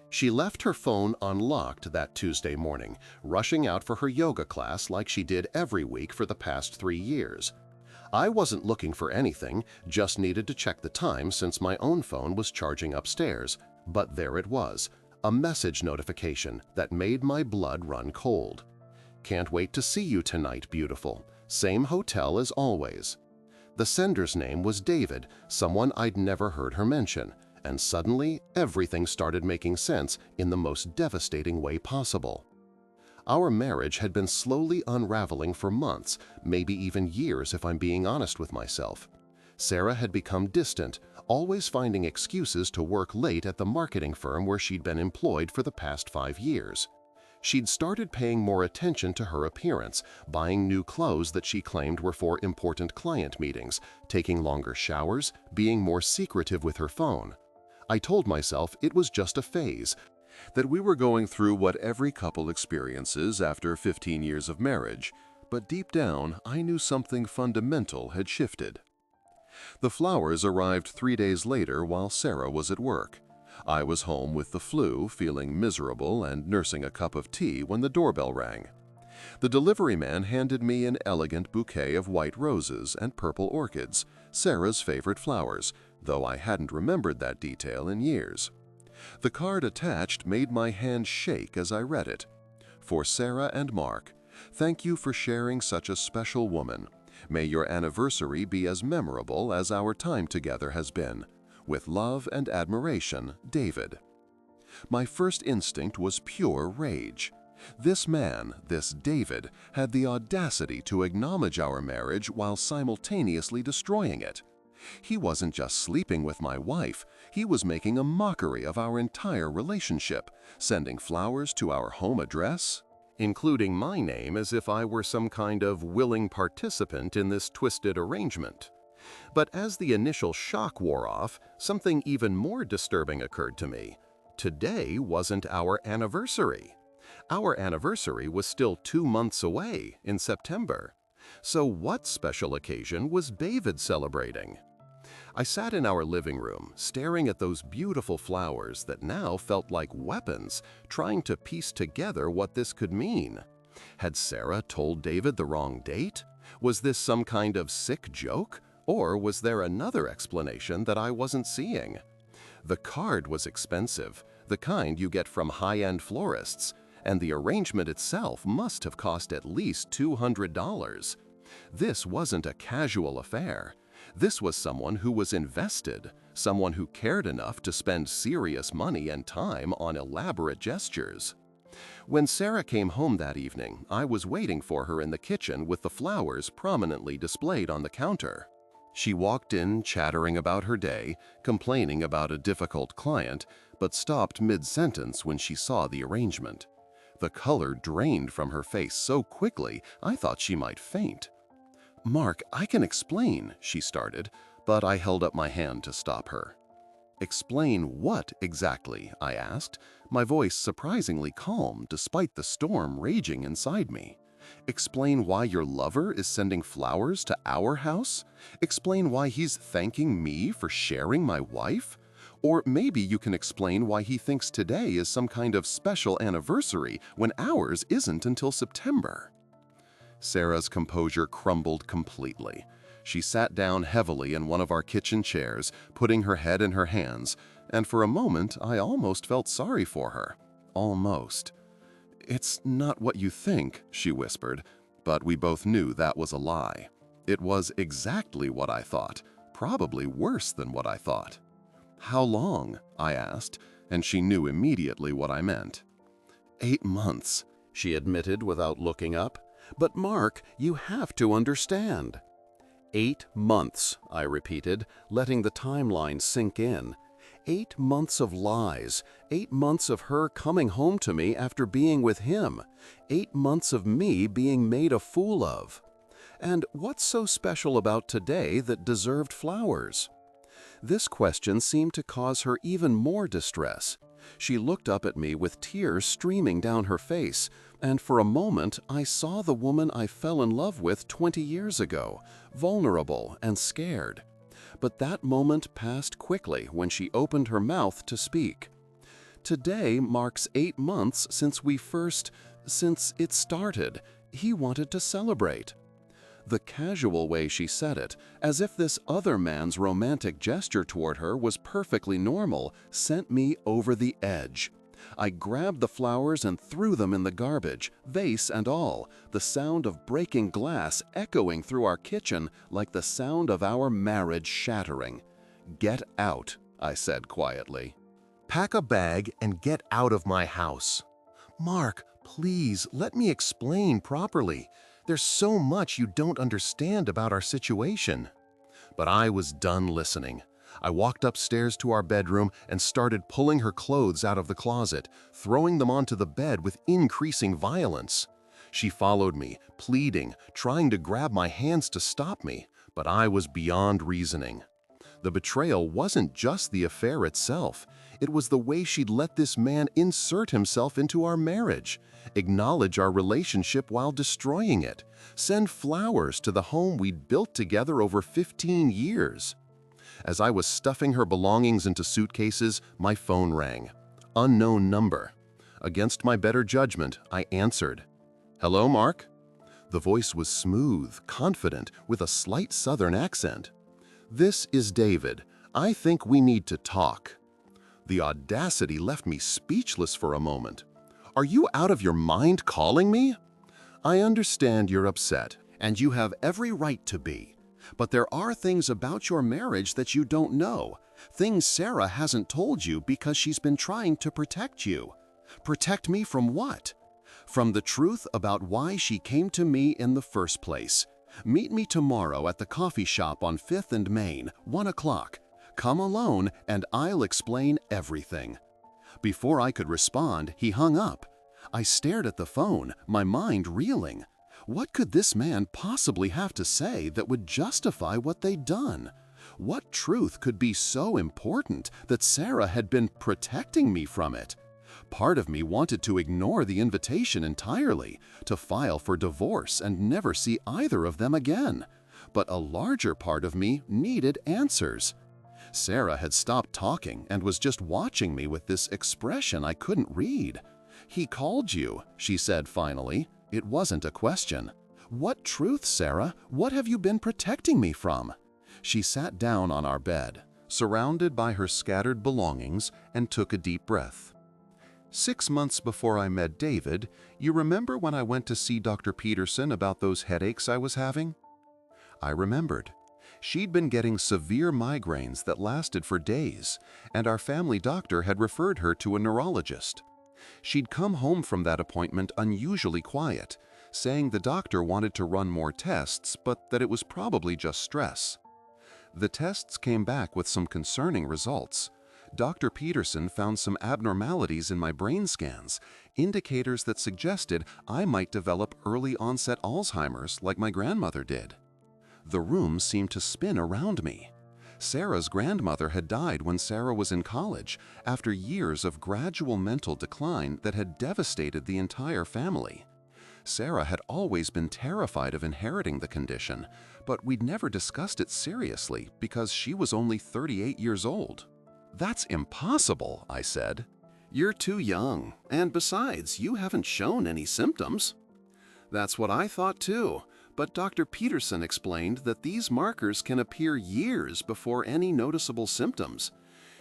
She left her phone unlocked that Tuesday morning, rushing out for her yoga class like she did every week for the past 3 years. I wasn't looking for anything, just needed to check the time since my own phone was charging upstairs. But there it was, a message notification that made my blood run cold. "Can't wait to see you tonight, beautiful. Same hotel as always." The sender's name was David, someone I'd never heard her mention, and suddenly everything started making sense in the most devastating way possible. Our marriage had been slowly unraveling for months, maybe even years if I'm being honest with myself. Sarah had become distant, always finding excuses to work late at the marketing firm where she'd been employed for the past 5 years. She'd started paying more attention to her appearance, buying new clothes that she claimed were for important client meetings, taking longer showers, being more secretive with her phone. I told myself it was just a phase, that we were going through what every couple experiences after 15 years of marriage, but deep down I knew something fundamental had shifted. The flowers arrived 3 days later while Sarah was at work. I was home with the flu, feeling miserable and nursing a cup of tea when the doorbell rang. The delivery man handed me an elegant bouquet of white roses and purple orchids, Sarah's favorite flowers, though I hadn't remembered that detail in years. The card attached made my hand shake as I read it. "For Sarah and Mark, thank you for sharing such a special woman. May your anniversary be as memorable as our time together has been. With love and admiration, David." My first instinct was pure rage. This man, this David, had the audacity to acknowledge our marriage while simultaneously destroying it. He wasn't just sleeping with my wife, he was making a mockery of our entire relationship, sending flowers to our home address, including my name as if I were some kind of willing participant in this twisted arrangement. But as the initial shock wore off, something even more disturbing occurred to me. Today wasn't our anniversary. Our anniversary was still 2 months away, in September. So what special occasion was David celebrating? I sat in our living room, staring at those beautiful flowers that now felt like weapons, trying to piece together what this could mean. Had Sarah told David the wrong date? Was this some kind of sick joke? Or was there another explanation that I wasn't seeing? The card was expensive, the kind you get from high-end florists, and the arrangement itself must have cost at least $200. This wasn't a casual affair. This was someone who was invested, someone who cared enough to spend serious money and time on elaborate gestures. When Sarah came home that evening, I was waiting for her in the kitchen with the flowers prominently displayed on the counter. She walked in chattering about her day, complaining about a difficult client, but stopped mid-sentence when she saw the arrangement. The color drained from her face so quickly I thought she might faint. "Mark, I can explain," she started, but I held up my hand to stop her. "Explain what exactly?" I asked, my voice surprisingly calm despite the storm raging inside me. "Explain why your lover is sending flowers to our house? Explain why he's thanking me for sharing my wife? Or maybe you can explain why he thinks today is some kind of special anniversary when ours isn't until September." Sarah's composure crumbled completely. She sat down heavily in one of our kitchen chairs, putting her head in her hands, and for a moment I almost felt sorry for her. Almost. "It's not what you think," she whispered, but we both knew that was a lie. It was exactly what I thought, probably worse than what I thought. "How long?" I asked, and she knew immediately what I meant. 8 months, she admitted without looking up. "But Mark, you have to understand." 8 months, I repeated, letting the timeline sink in. 8 months of lies, 8 months of her coming home to me after being with him, 8 months of me being made a fool of. And what's so special about today that deserved flowers? This question seemed to cause her even more distress. She looked up at me with tears streaming down her face, and for a moment I saw the woman I fell in love with 20 years ago, vulnerable and scared. But that moment passed quickly when she opened her mouth to speak. Today marks 8 months since it started. He wanted to celebrate." The casual way she said it, as if this other man's romantic gesture toward her was perfectly normal, sent me over the edge. I grabbed the flowers and threw them in the garbage, vase and all, the sound of breaking glass echoing through our kitchen like the sound of our marriage shattering. "Get out," I said quietly. "Pack a bag and get out of my house." "Mark, please, let me explain properly. There's so much you don't understand about our situation." But I was done listening. I walked upstairs to our bedroom and started pulling her clothes out of the closet, throwing them onto the bed with increasing violence. She followed me, pleading, trying to grab my hands to stop me, but I was beyond reasoning. The betrayal wasn't just the affair itself. It was the way she'd let this man insert himself into our marriage, acknowledge our relationship while destroying it, send flowers to the home we'd built together over 15 years. As I was stuffing her belongings into suitcases, my phone rang. Unknown number. Against my better judgment, I answered. "Hello, Mark?" The voice was smooth, confident, with a slight southern accent. "This is David. I think we need to talk." The audacity left me speechless for a moment. "Are you out of your mind calling me?" "I understand you're upset, and you have every right to be. But there are things about your marriage that you don't know, things Sarah hasn't told you because she's been trying to protect you. Protect me from what? From the truth about why she came to me in the first place. Meet me tomorrow at the coffee shop on 5th and Main, 1 o'clock. Come alone and I'll explain everything." Before I could respond, he hung up. I stared at the phone, my mind reeling. What could this man possibly have to say that would justify what they'd done? What truth could be so important that Sarah had been protecting me from it? Part of me wanted to ignore the invitation entirely, to file for divorce and never see either of them again. But a larger part of me needed answers. Sarah had stopped talking and was just watching me with this expression I couldn't read. "He called you," she said finally. It wasn't a question. "What truth, Sarah? What have you been protecting me from?" She sat down on our bed, surrounded by her scattered belongings, and took a deep breath. "6 months before I met David, you remember when I went to see Dr. Peterson about those headaches I was having?" I remembered. She'd been getting severe migraines that lasted for days, and our family doctor had referred her to a neurologist. She'd come home from that appointment unusually quiet, saying the doctor wanted to run more tests, but that it was probably just stress. The tests came back with some concerning results. Dr. Peterson found some abnormalities in my brain scans, indicators that suggested I might develop early-onset Alzheimer's like my grandmother did. The room seemed to spin around me. Sarah's grandmother had died when Sarah was in college, after years of gradual mental decline that had devastated the entire family. Sarah had always been terrified of inheriting the condition, but we'd never discussed it seriously because she was only 38 years old. "That's impossible," I said. "You're too young, and besides, you haven't shown any symptoms." "That's what I thought too. But Dr. Peterson explained that these markers can appear years before any noticeable symptoms.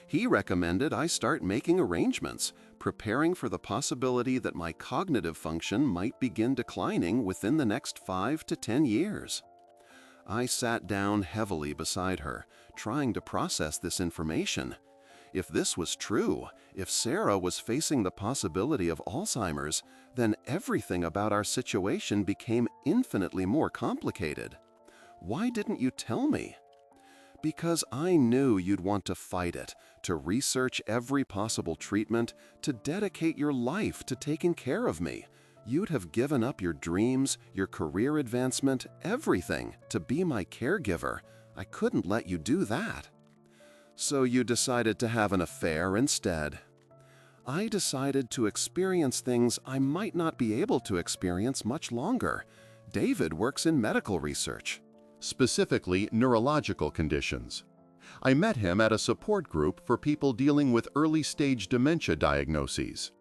He recommended I start making arrangements, preparing for the possibility that my cognitive function might begin declining within the next 5 to 10 years. I sat down heavily beside her, trying to process this information. If this was true, if Sarah was facing the possibility of Alzheimer's, then everything about our situation became infinitely more complicated. Why didn't you tell me? Because I knew you'd want to fight it, to research every possible treatment, to dedicate your life to taking care of me. You'd have given up your dreams, your career advancement, everything to be my caregiver. I couldn't let you do that. So you decided to have an affair instead. I decided to experience things I might not be able to experience much longer. David works in medical research, specifically neurological conditions. I met him at a support group for people dealing with early-stage dementia diagnoses.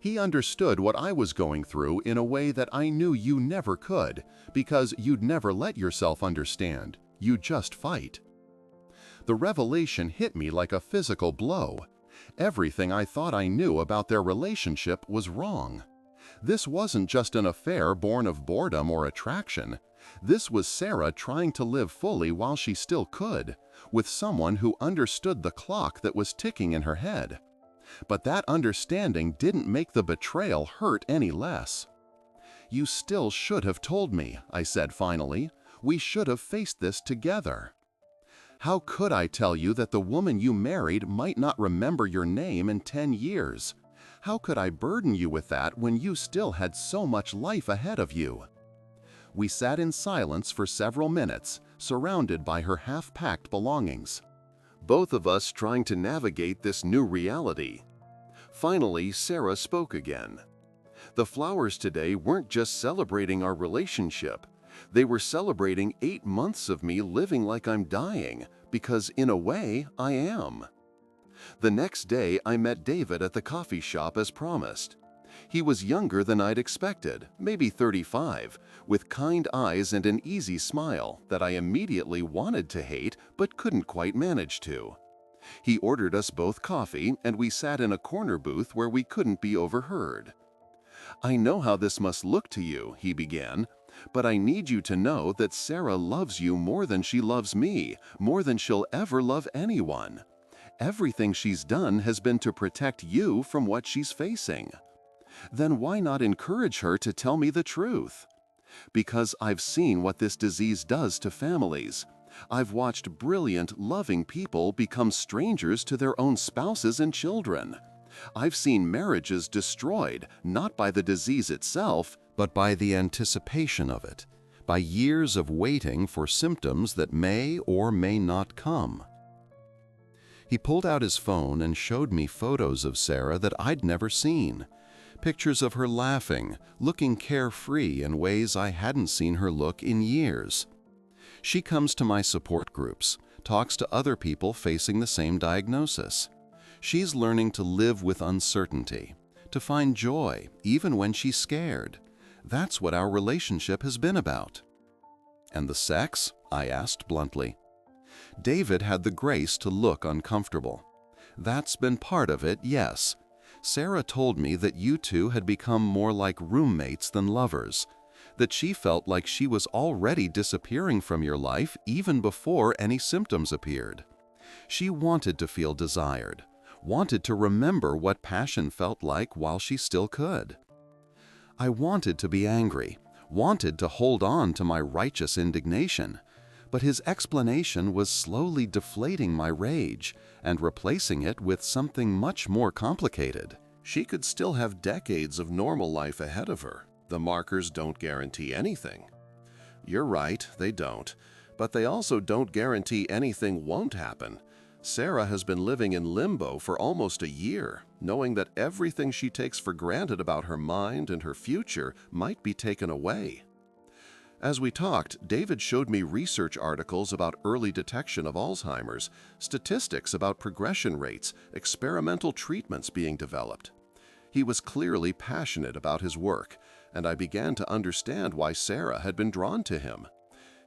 He understood what I was going through in a way that I knew you never could, because you'd never let yourself understand. You just fight. The revelation hit me like a physical blow. Everything I thought I knew about their relationship was wrong. This wasn't just an affair born of boredom or attraction. This was Sarah trying to live fully while she still could, with someone who understood the clock that was ticking in her head. But that understanding didn't make the betrayal hurt any less. "You still should have told me," I said finally. "We should have faced this together." "How could I tell you that the woman you married might not remember your name in 10 years? How could I burden you with that when you still had so much life ahead of you?" We sat in silence for several minutes, surrounded by her half-packed belongings, both of us trying to navigate this new reality. Finally, Sarah spoke again. "The flowers today weren't just celebrating our relationship. They were celebrating 8 months of me living like I'm dying, because in a way, I am." The next day, I met David at the coffee shop as promised. He was younger than I'd expected, maybe 35, with kind eyes and an easy smile that I immediately wanted to hate but couldn't quite manage to. He ordered us both coffee, and we sat in a corner booth where we couldn't be overheard. "I know how this must look to you," he began, "but I need you to know that Sarah loves you more than she loves me, more than she'll ever love anyone. Everything she's done has been to protect you from what she's facing. Then why not encourage her to tell me the truth? Because I've seen what this disease does to families. I've watched brilliant, loving people become strangers to their own spouses and children. I've seen marriages destroyed, not by the disease itself, but by the anticipation of it, by years of waiting for symptoms that may or may not come." He pulled out his phone and showed me photos of Sarah that I'd never seen. Pictures of her laughing, looking carefree in ways I hadn't seen her look in years. She comes to my support groups, talks to other people facing the same diagnosis. She's learning to live with uncertainty, to find joy even when she's scared. That's what our relationship has been about. "And the sex?" I asked bluntly. David had the grace to look uncomfortable. "That's been part of it, yes. Sarah told me that you two had become more like roommates than lovers, that she felt like she was already disappearing from your life even before any symptoms appeared. She wanted to feel desired, wanted to remember what passion felt like while she still could." I wanted to be angry, wanted to hold on to my righteous indignation, but his explanation was slowly deflating my rage and replacing it with something much more complicated. She could still have decades of normal life ahead of her. The markers don't guarantee anything. You're right, they don't. But they also don't guarantee anything won't happen. Sarah has been living in limbo for almost a year, knowing that everything she takes for granted about her mind and her future might be taken away. As we talked, David showed me research articles about early detection of Alzheimer's, statistics about progression rates, experimental treatments being developed. He was clearly passionate about his work, and I began to understand why Sarah had been drawn to him.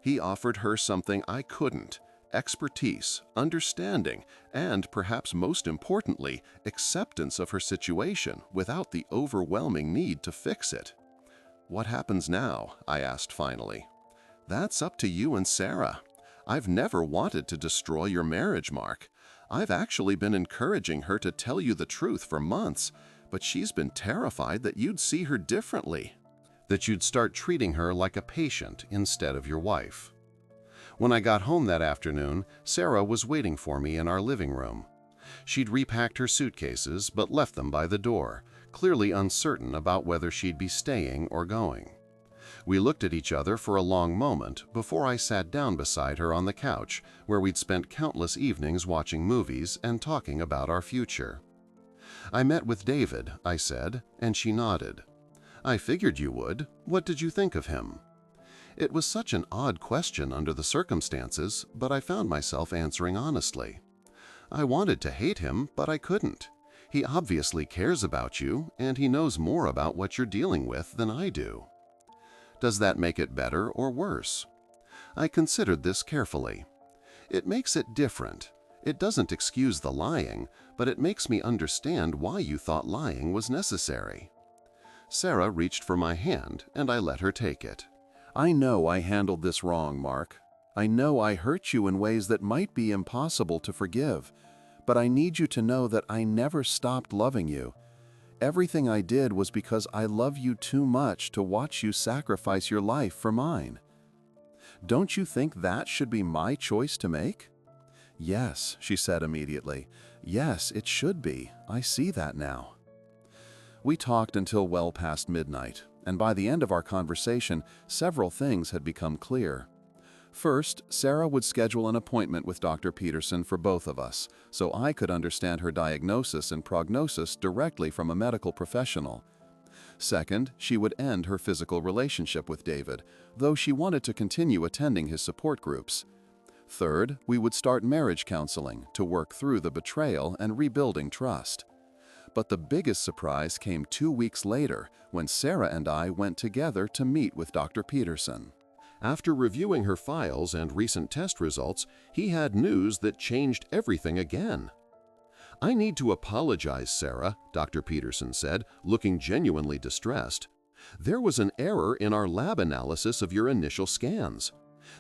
He offered her something I couldn't: expertise, understanding, and, perhaps most importantly, acceptance of her situation without the overwhelming need to fix it. "What happens now?" I asked finally. "That's up to you and Sarah. I've never wanted to destroy your marriage, Mark. I've actually been encouraging her to tell you the truth for months, but she's been terrified that you'd see her differently, that you'd start treating her like a patient instead of your wife." When I got home that afternoon, Sarah was waiting for me in our living room. She'd repacked her suitcases but left them by the door, clearly uncertain about whether she'd be staying or going. We looked at each other for a long moment before I sat down beside her on the couch, where we'd spent countless evenings watching movies and talking about our future. "I met with David," I said, and she nodded. "I figured you would. What did you think of him?" It was such an odd question under the circumstances, but I found myself answering honestly. I wanted to hate him, but I couldn't. He obviously cares about you, and he knows more about what you're dealing with than I do. Does that make it better or worse? I considered this carefully. It makes it different. It doesn't excuse the lying, but it makes me understand why you thought lying was necessary. Sarah reached for my hand, and I let her take it. I know I handled this wrong, Mark. I know I hurt you in ways that might be impossible to forgive, but I need you to know that I never stopped loving you. Everything I did was because I love you too much to watch you sacrifice your life for mine. Don't you think that should be my choice to make? Yes, she said immediately. Yes, it should be. I see that now. We talked until well past midnight, and by the end of our conversation, several things had become clear. First, Sarah would schedule an appointment with Dr. Peterson for both of us, so I could understand her diagnosis and prognosis directly from a medical professional. Second, she would end her physical relationship with David, though she wanted to continue attending his support groups. Third, we would start marriage counseling to work through the betrayal and rebuilding trust. But the biggest surprise came 2 weeks later when Sarah and I went together to meet with Dr. Peterson. After reviewing her files and recent test results, he had news that changed everything again. "I need to apologize, Sarah," Dr. Peterson said, looking genuinely distressed. "There was an error in our lab analysis of your initial scans.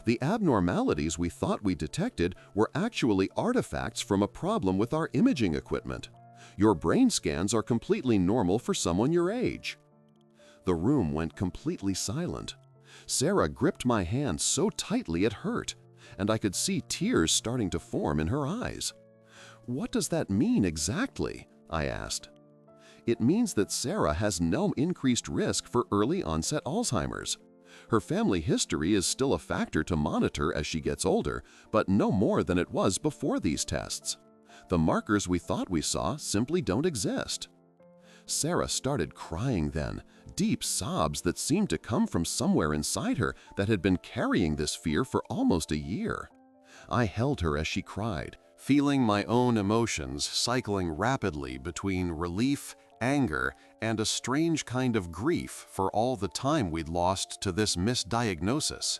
The abnormalities we thought we detected were actually artifacts from a problem with our imaging equipment. Your brain scans are completely normal for someone your age." The room went completely silent. Sarah gripped my hand so tightly it hurt, and I could see tears starting to form in her eyes. "What does that mean exactly?" I asked. "It means that Sarah has no increased risk for early-onset Alzheimer's. Her family history is still a factor to monitor as she gets older, but no more than it was before these tests. The markers we thought we saw simply don't exist." Sarah started crying then, deep sobs that seemed to come from somewhere inside her that had been carrying this fear for almost a year. I held her as she cried, feeling my own emotions cycling rapidly between relief, anger, and a strange kind of grief for all the time we'd lost to this misdiagnosis.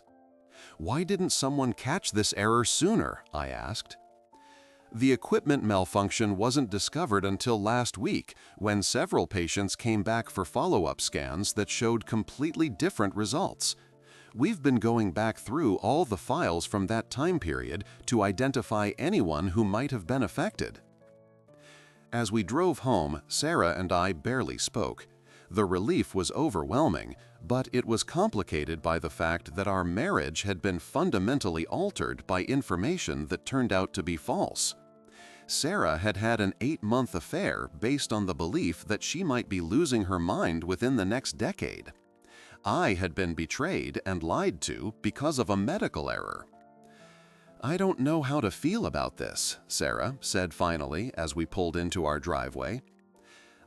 "Why didn't someone catch this error sooner?" I asked. "The equipment malfunction wasn't discovered until last week, when several patients came back for follow-up scans that showed completely different results. We've been going back through all the files from that time period to identify anyone who might have been affected." As we drove home, Sarah and I barely spoke. The relief was overwhelming, but it was complicated by the fact that our marriage had been fundamentally altered by information that turned out to be false. Sarah had had an 8-month affair based on the belief that she might be losing her mind within the next decade. I had been betrayed and lied to because of a medical error. "I don't know how to feel about this," Sarah said finally as we pulled into our driveway.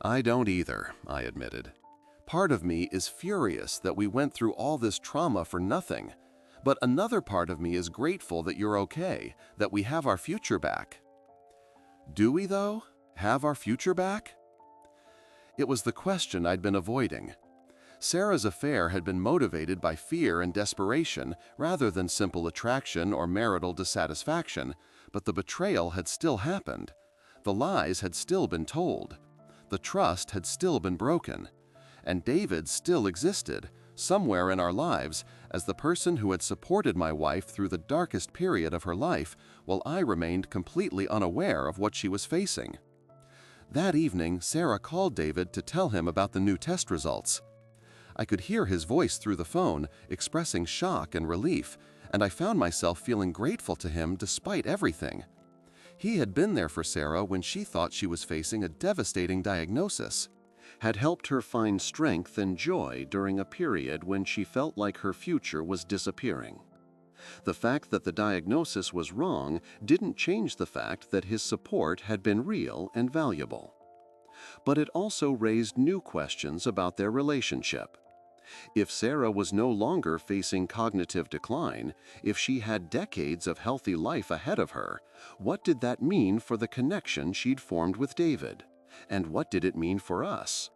"I don't either," I admitted. "Part of me is furious that we went through all this trauma for nothing, but another part of me is grateful that you're okay, that we have our future back." Do we, though, have our future back? It was the question I'd been avoiding. Sarah's affair had been motivated by fear and desperation rather than simple attraction or marital dissatisfaction, but the betrayal had still happened. The lies had still been told. The trust had still been broken. And David still existed, somewhere in our lives, as the person who had supported my wife through the darkest period of her life, while I remained completely unaware of what she was facing. That evening, Sarah called David to tell him about the new test results. I could hear his voice through the phone, expressing shock and relief, and I found myself feeling grateful to him despite everything. He had been there for Sarah when she thought she was facing a devastating diagnosis, had helped her find strength and joy during a period when she felt like her future was disappearing. The fact that the diagnosis was wrong didn't change the fact that his support had been real and valuable. But it also raised new questions about their relationship. If Sarah was no longer facing cognitive decline, if she had decades of healthy life ahead of her, what did that mean for the connection she'd formed with David? And what did it mean for us?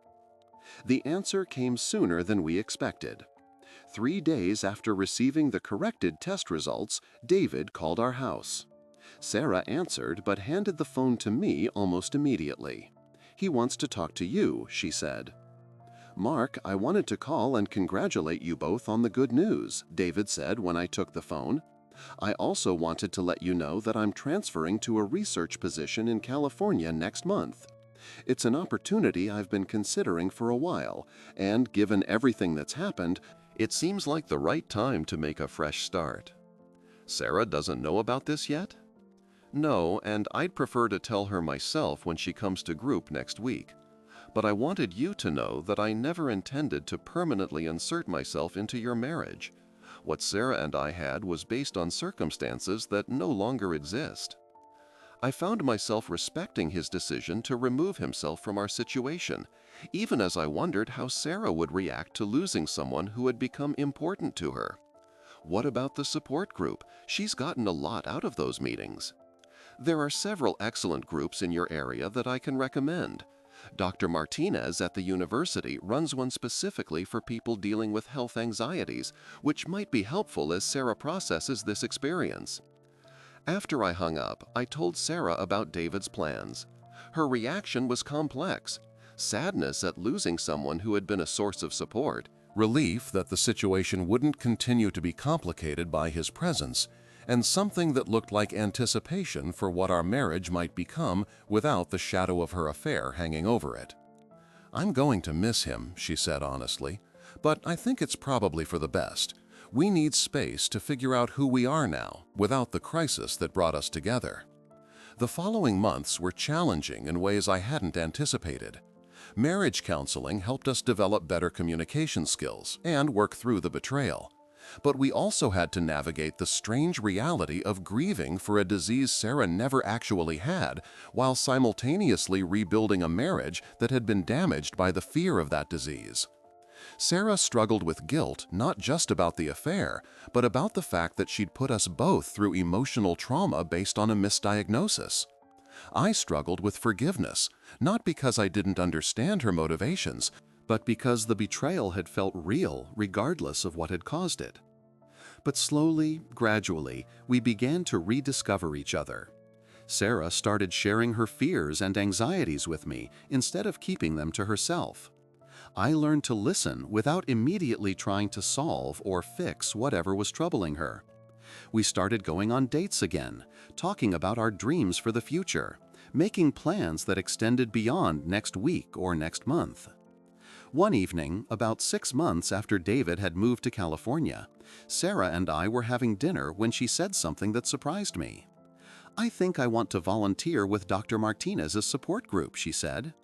The answer came sooner than we expected. 3 days after receiving the corrected test results, David called our house. Sarah answered but handed the phone to me almost immediately. "He wants to talk to you," she said. "Mark, I wanted to call and congratulate you both on the good news," David said when I took the phone. "I also wanted to let you know that I'm transferring to a research position in California next month. It's an opportunity I've been considering for a while, and given everything that's happened, it seems like the right time to make a fresh start." Sarah doesn't know about this yet? No, and I'd prefer to tell her myself when she comes to group next week. But I wanted you to know that I never intended to permanently insert myself into your marriage. What Sarah and I had was based on circumstances that no longer exist. I found myself respecting his decision to remove himself from our situation, even as I wondered how Sarah would react to losing someone who had become important to her. What about the support group? She's gotten a lot out of those meetings. There are several excellent groups in your area that I can recommend. Dr. Martinez at the university runs one specifically for people dealing with health anxieties, which might be helpful as Sarah processes this experience. After I hung up, I told Sarah about David's plans. Her reaction was complex: sadness at losing someone who had been a source of support, relief that the situation wouldn't continue to be complicated by his presence, and something that looked like anticipation for what our marriage might become without the shadow of her affair hanging over it. "I'm going to miss him," she said honestly, "but I think it's probably for the best. We need space to figure out who we are now, without the crisis that brought us together." The following months were challenging in ways I hadn't anticipated. Marriage counseling helped us develop better communication skills and work through the betrayal. But we also had to navigate the strange reality of grieving for a disease Sarah never actually had, while simultaneously rebuilding a marriage that had been damaged by the fear of that disease. Sarah struggled with guilt not just about the affair, but about the fact that she'd put us both through emotional trauma based on a misdiagnosis. I struggled with forgiveness, not because I didn't understand her motivations, but because the betrayal had felt real regardless of what had caused it. But slowly, gradually, we began to rediscover each other. Sarah started sharing her fears and anxieties with me instead of keeping them to herself. I learned to listen without immediately trying to solve or fix whatever was troubling her. We started going on dates again, talking about our dreams for the future, making plans that extended beyond next week or next month. One evening, about 6 months after David had moved to California, Sarah and I were having dinner when she said something that surprised me. "I think I want to volunteer with Dr. Martinez's support group," she said.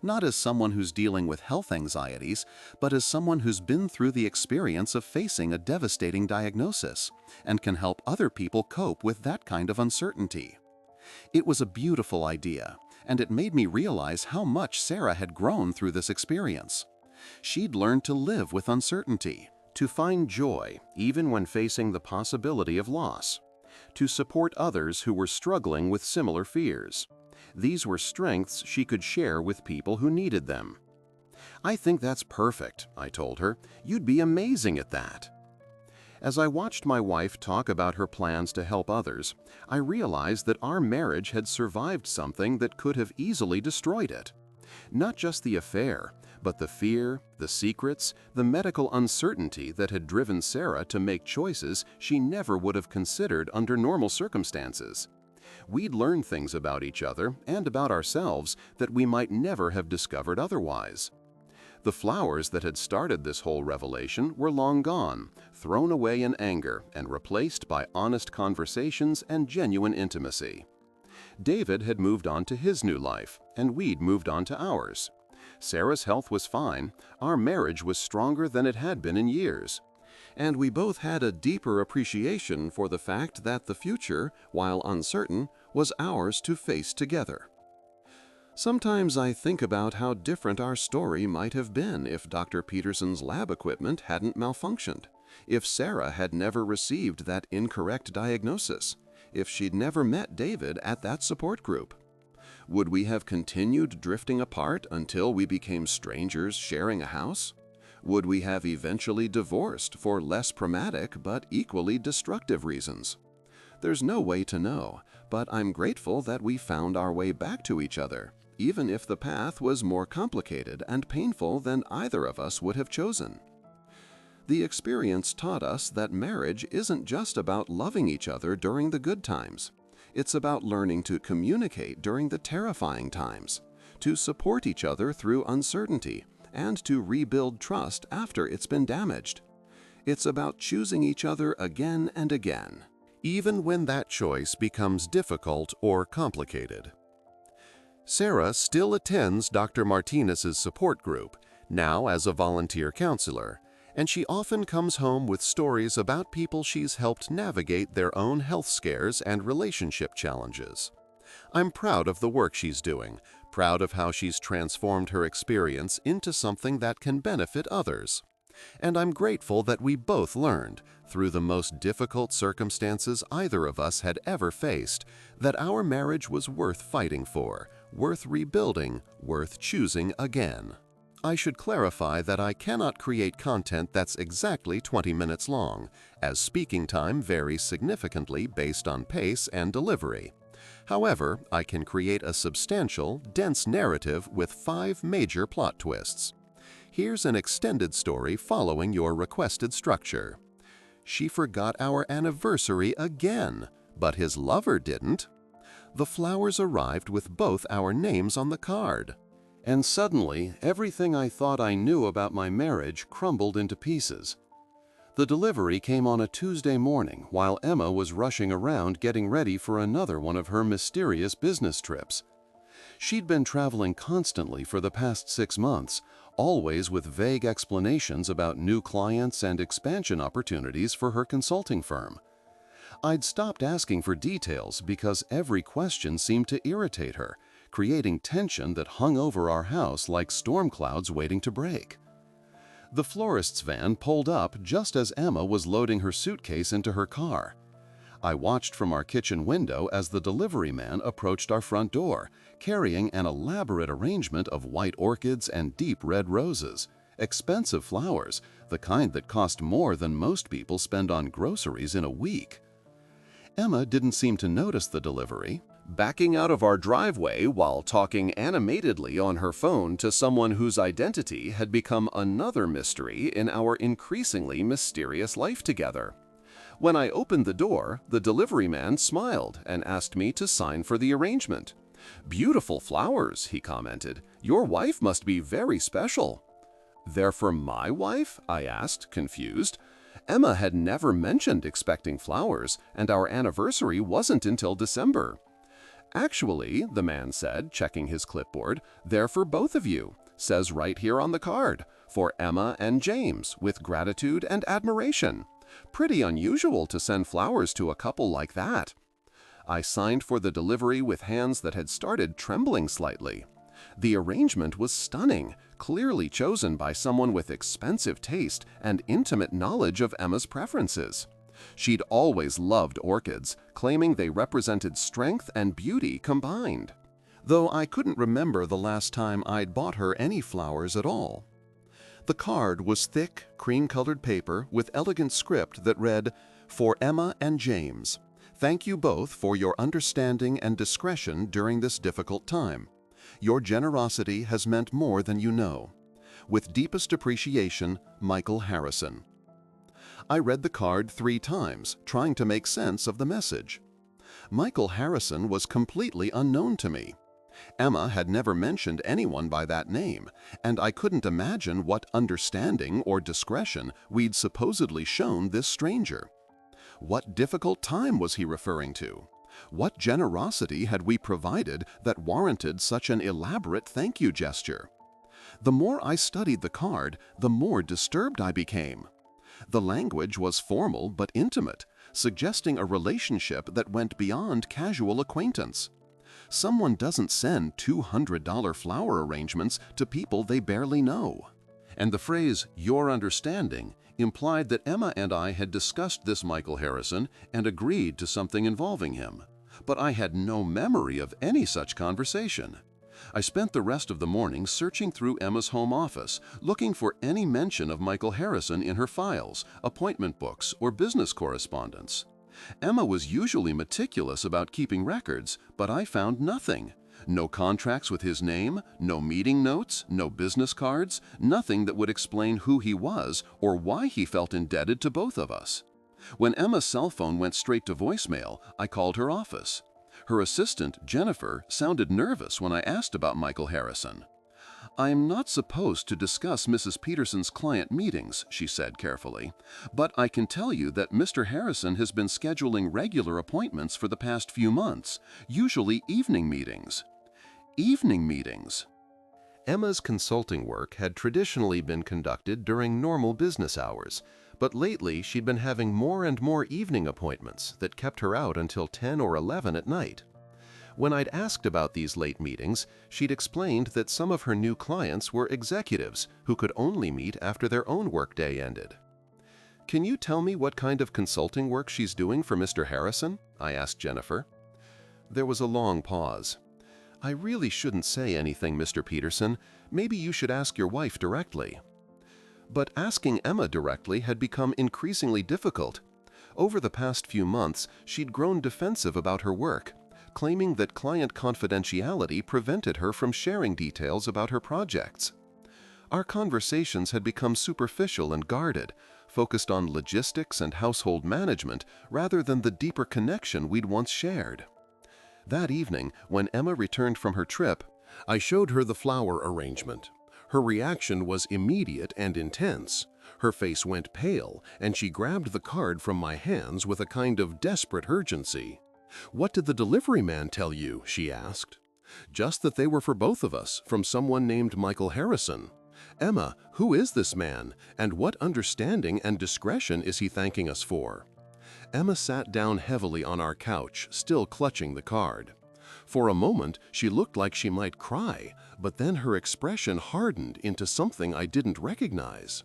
"Not as someone who's dealing with health anxieties, but as someone who's been through the experience of facing a devastating diagnosis and can help other people cope with that kind of uncertainty." It was a beautiful idea, and it made me realize how much Sarah had grown through this experience. She'd learned to live with uncertainty, to find joy even when facing the possibility of loss, to support others who were struggling with similar fears. These were strengths she could share with people who needed them. "I think that's perfect," I told her. "You'd be amazing at that." As I watched my wife talk about her plans to help others, I realized that our marriage had survived something that could have easily destroyed it. Not just the affair, but the fear, the secrets, the medical uncertainty that had driven Sarah to make choices she never would have considered under normal circumstances. We'd learned things about each other and about ourselves that we might never have discovered otherwise. The flowers that had started this whole revelation were long gone, thrown away in anger and replaced by honest conversations and genuine intimacy. David had moved on to his new life, and we'd moved on to ours. Sarah's health was fine, our marriage was stronger than it had been in years. And we both had a deeper appreciation for the fact that the future, while uncertain, was ours to face together. Sometimes I think about how different our story might have been if Dr. Peterson's lab equipment hadn't malfunctioned, if Sarah had never received that incorrect diagnosis, if she'd never met David at that support group. Would we have continued drifting apart until we became strangers sharing a house? Would we have eventually divorced for less pragmatic but equally destructive reasons? There's no way to know, but I'm grateful that we found our way back to each other, even if the path was more complicated and painful than either of us would have chosen. The experience taught us that marriage isn't just about loving each other during the good times. It's about learning to communicate during the terrifying times, to support each other through uncertainty, and to rebuild trust after it's been damaged. It's about choosing each other again and again, even when that choice becomes difficult or complicated. Sarah still attends Dr. Martinez's support group, now as a volunteer counselor, and she often comes home with stories about people she's helped navigate their own health scares and relationship challenges. I'm proud of the work she's doing, proud of how she's transformed her experience into something that can benefit others. And I'm grateful that we both learned, through the most difficult circumstances either of us had ever faced, that our marriage was worth fighting for, worth rebuilding, worth choosing again. I should clarify that I cannot create content that's exactly 20 minutes long, as speaking time varies significantly based on pace and delivery. However, I can create a substantial, dense narrative with 5 major plot twists. Here's an extended story following your requested structure. She forgot our anniversary again, but his lover didn't. The flowers arrived with both our names on the card. and suddenly everything I thought I knew about my marriage crumbled into pieces. The delivery came on a Tuesday morning while Emma was rushing around getting ready for another one of her mysterious business trips. She'd been traveling constantly for the past 6 months, always with vague explanations about new clients and expansion opportunities for her consulting firm. I'd stopped asking for details because every question seemed to irritate her, creating tension that hung over our house like storm clouds waiting to break. The florist's van pulled up just as Emma was loading her suitcase into her car. I watched from our kitchen window as the delivery man approached our front door, carrying an elaborate arrangement of white orchids and deep red roses, expensive flowers, the kind that cost more than most people spend on groceries in a week. Emma didn't seem to notice the delivery, backing out of our driveway while talking animatedly on her phone to someone whose identity had become another mystery in our increasingly mysterious life together. When I opened the door, the delivery man smiled and asked me to sign for the arrangement. "Beautiful flowers," he commented. "Your wife must be very special." "They're for my wife?" I asked, confused. Emma had never mentioned expecting flowers, and our anniversary wasn't until December. "Actually," the man said, checking his clipboard, "they're for both of you. Says right here on the card, for Emma and James, with gratitude and admiration. Pretty unusual to send flowers to a couple like that." I signed for the delivery with hands that had started trembling slightly. The arrangement was stunning, clearly chosen by someone with expensive taste and intimate knowledge of Emma's preferences. She'd always loved orchids, claiming they represented strength and beauty combined, though I couldn't remember the last time I'd bought her any flowers at all. The card was thick, cream-colored paper with elegant script that read, "For Emma and James. Thank you both for your understanding and discretion during this difficult time. Your generosity has meant more than you know. With deepest appreciation, Michael Harrison." I read the card 3 times, trying to make sense of the message. Michael Harrison was completely unknown to me. Emma had never mentioned anyone by that name, and I couldn't imagine what understanding or discretion we'd supposedly shown this stranger. What difficult time was he referring to? What generosity had we provided that warranted such an elaborate thank you gesture? The more I studied the card, the more disturbed I became. The language was formal but intimate, suggesting a relationship that went beyond casual acquaintance. Someone doesn't send $200 flower arrangements to people they barely know. And the phrase, "your understanding," implied that Emma and I had discussed this Michael Harrison and agreed to something involving him. But I had no memory of any such conversation. I spent the rest of the morning searching through Emma's home office, looking for any mention of Michael Harrison in her files, appointment books, or business correspondence. Emma was usually meticulous about keeping records, but I found nothing. No contracts with his name, no meeting notes, no business cards, nothing that would explain who he was or why he felt indebted to both of us. When Emma's cell phone went straight to voicemail, I called her office. Her assistant, Jennifer, sounded nervous when I asked about Michael Harrison. "I'm not supposed to discuss Mrs. Peterson's client meetings," she said carefully, "but I can tell you that Mr. Harrison has been scheduling regular appointments for the past few months, usually evening meetings." Evening meetings. Emma's consulting work had traditionally been conducted during normal business hours, but lately she'd been having more and more evening appointments that kept her out until 10 or 11 at night. When I'd asked about these late meetings, she'd explained that some of her new clients were executives who could only meet after their own workday ended. "Can you tell me what kind of consulting work she's doing for Mr. Harrison?" I asked Jennifer. There was a long pause. "I really shouldn't say anything, Mr. Peterson. Maybe you should ask your wife directly." But asking Emma directly had become increasingly difficult. Over the past few months, she'd grown defensive about her work, claiming that client confidentiality prevented her from sharing details about her projects. Our conversations had become superficial and guarded, focused on logistics and household management rather than the deeper connection we'd once shared. That evening, when Emma returned from her trip, I showed her the flower arrangement. Her reaction was immediate and intense. Her face went pale, and she grabbed the card from my hands with a kind of desperate urgency. "What did the delivery man tell you?" she asked. "Just that they were for both of us, from someone named Michael Harrison. Emma, who is this man, and what understanding and discretion is he thanking us for?" Emma sat down heavily on our couch, still clutching the card. For a moment, she looked like she might cry, but then her expression hardened into something I didn't recognize.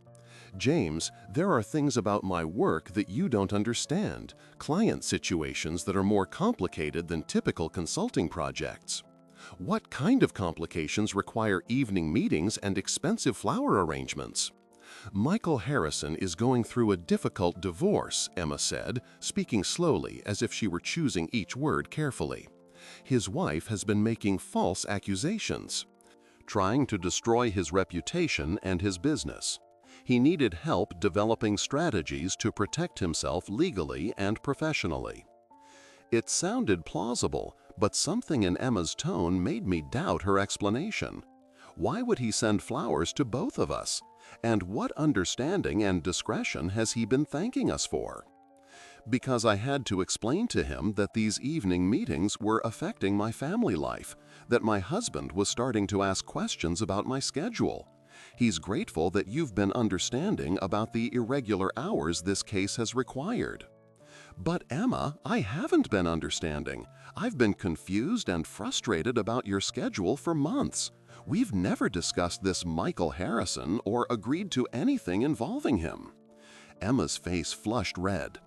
"James, there are things about my work that you don't understand, client situations that are more complicated than typical consulting projects." "What kind of complications require evening meetings and expensive flower arrangements?" "Michael Harrison is going through a difficult divorce," Emma said, speaking slowly as if she were choosing each word carefully. "His wife has been making false accusations, trying to destroy his reputation and his business. He needed help developing strategies to protect himself legally and professionally." It sounded plausible, but something in Emma's tone made me doubt her explanation. Why would he send flowers to both of us? And what understanding and discretion has he been thanking us for? Because I had to explain to him that these evening meetings were affecting my family life, that my husband was starting to ask questions about my schedule. He's grateful that you've been understanding about the irregular hours this case has required. "But Emma, I haven't been understanding. I've been confused and frustrated about your schedule for months. We've never discussed this Michael Harrison or agreed to anything involving him." Emma's face flushed red.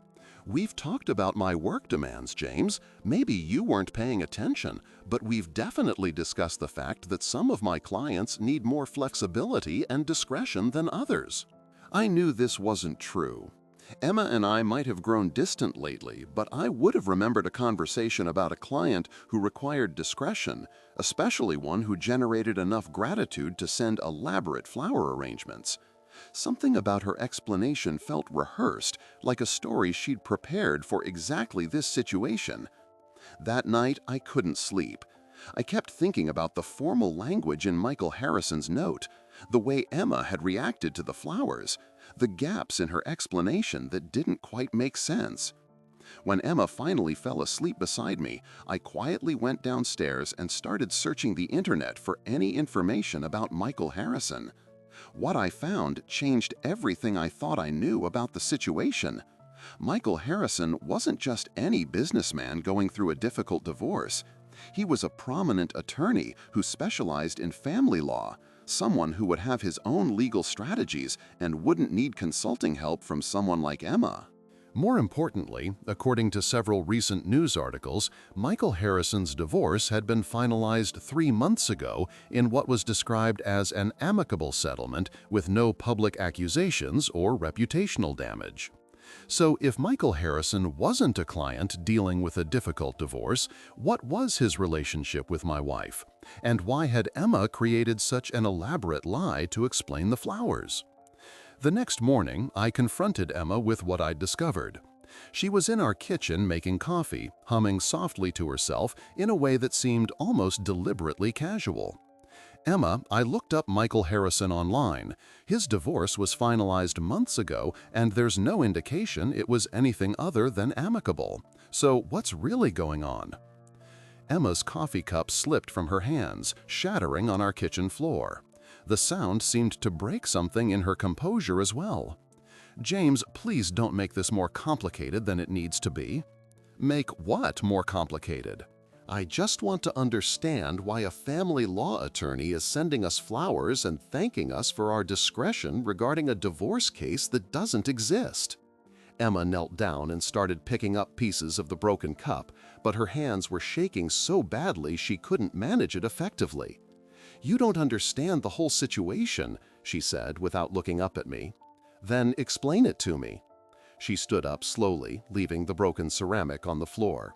"We've talked about my work demands, James. Maybe you weren't paying attention, but we've definitely discussed the fact that some of my clients need more flexibility and discretion than others." I knew this wasn't true. Emma and I might have grown distant lately, but I would have remembered a conversation about a client who required discretion, especially one who generated enough gratitude to send elaborate flower arrangements. Something about her explanation felt rehearsed, like a story she'd prepared for exactly this situation. That night, I couldn't sleep. I kept thinking about the formal language in Michael Harrison's note, the way Emma had reacted to the flowers, the gaps in her explanation that didn't quite make sense. When Emma finally fell asleep beside me, I quietly went downstairs and started searching the internet for any information about Michael Harrison. What I found changed everything I thought I knew about the situation. Michael Harrison wasn't just any businessman going through a difficult divorce. He was a prominent attorney who specialized in family law, someone who would have his own legal strategies and wouldn't need consulting help from someone like Emma. More importantly, according to several recent news articles, Michael Harrison's divorce had been finalized 3 months ago in what was described as an amicable settlement with no public accusations or reputational damage. So if Michael Harrison wasn't a client dealing with a difficult divorce, what was his relationship with my wife? And why had Emma created such an elaborate lie to explain the flowers? The next morning, I confronted Emma with what I'd discovered. She was in our kitchen making coffee, humming softly to herself in a way that seemed almost deliberately casual. "Emma, I looked up Michael Harrison online. His divorce was finalized months ago, and there's no indication it was anything other than amicable. So what's really going on?" Emma's coffee cup slipped from her hands, shattering on our kitchen floor. The sound seemed to break something in her composure as well. "James, please don't make this more complicated than it needs to be." "Make what more complicated?" I just want to understand why a family law attorney is sending us flowers and thanking us for our discretion regarding a divorce case that doesn't exist. Emma knelt down and started picking up pieces of the broken cup, but her hands were shaking so badly she couldn't manage it effectively. "You don't understand the whole situation," she said without looking up at me. "Then explain it to me." She stood up slowly, leaving the broken ceramic on the floor.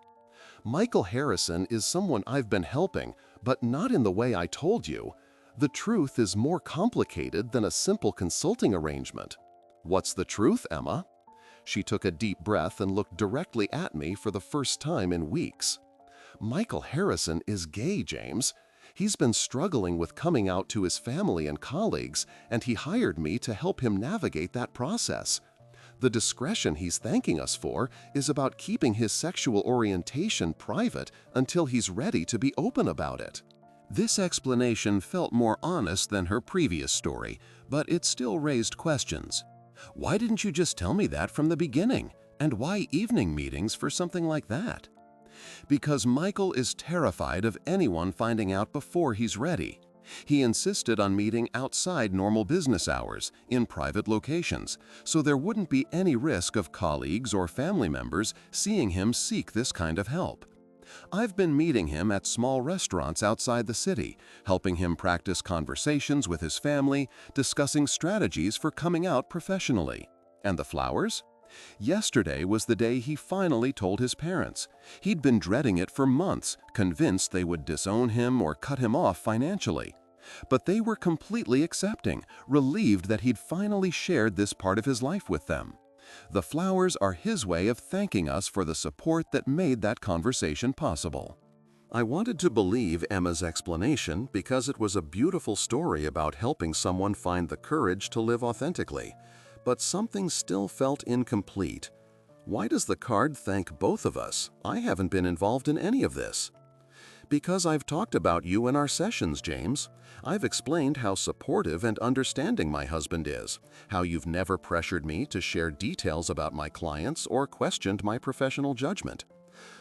"Michael Harrison is someone I've been helping, but not in the way I told you. The truth is more complicated than a simple consulting arrangement." "What's the truth, Emma?" She took a deep breath and looked directly at me for the first time in weeks. "Michael Harrison is gay, James. He's been struggling with coming out to his family and colleagues, and he hired me to help him navigate that process. The discretion he's thanking us for is about keeping his sexual orientation private until he's ready to be open about it." This explanation felt more honest than her previous story, but it still raised questions. Why didn't you just tell me that from the beginning? And why evening meetings for something like that? Because Michael is terrified of anyone finding out before he's ready. He insisted on meeting outside normal business hours, in private locations, so there wouldn't be any risk of colleagues or family members seeing him seek this kind of help. I've been meeting him at small restaurants outside the city, helping him practice conversations with his family, discussing strategies for coming out professionally. And the flowers? Yesterday was the day he finally told his parents. He'd been dreading it for months, convinced they would disown him or cut him off financially. But they were completely accepting, relieved that he'd finally shared this part of his life with them. The flowers are his way of thanking us for the support that made that conversation possible. I wanted to believe Emma's explanation because it was a beautiful story about helping someone find the courage to live authentically. But something still felt incomplete. Why does the card thank both of us? I haven't been involved in any of this. Because I've talked about you in our sessions, James. I've explained how supportive and understanding my husband is, how you've never pressured me to share details about my clients or questioned my professional judgment.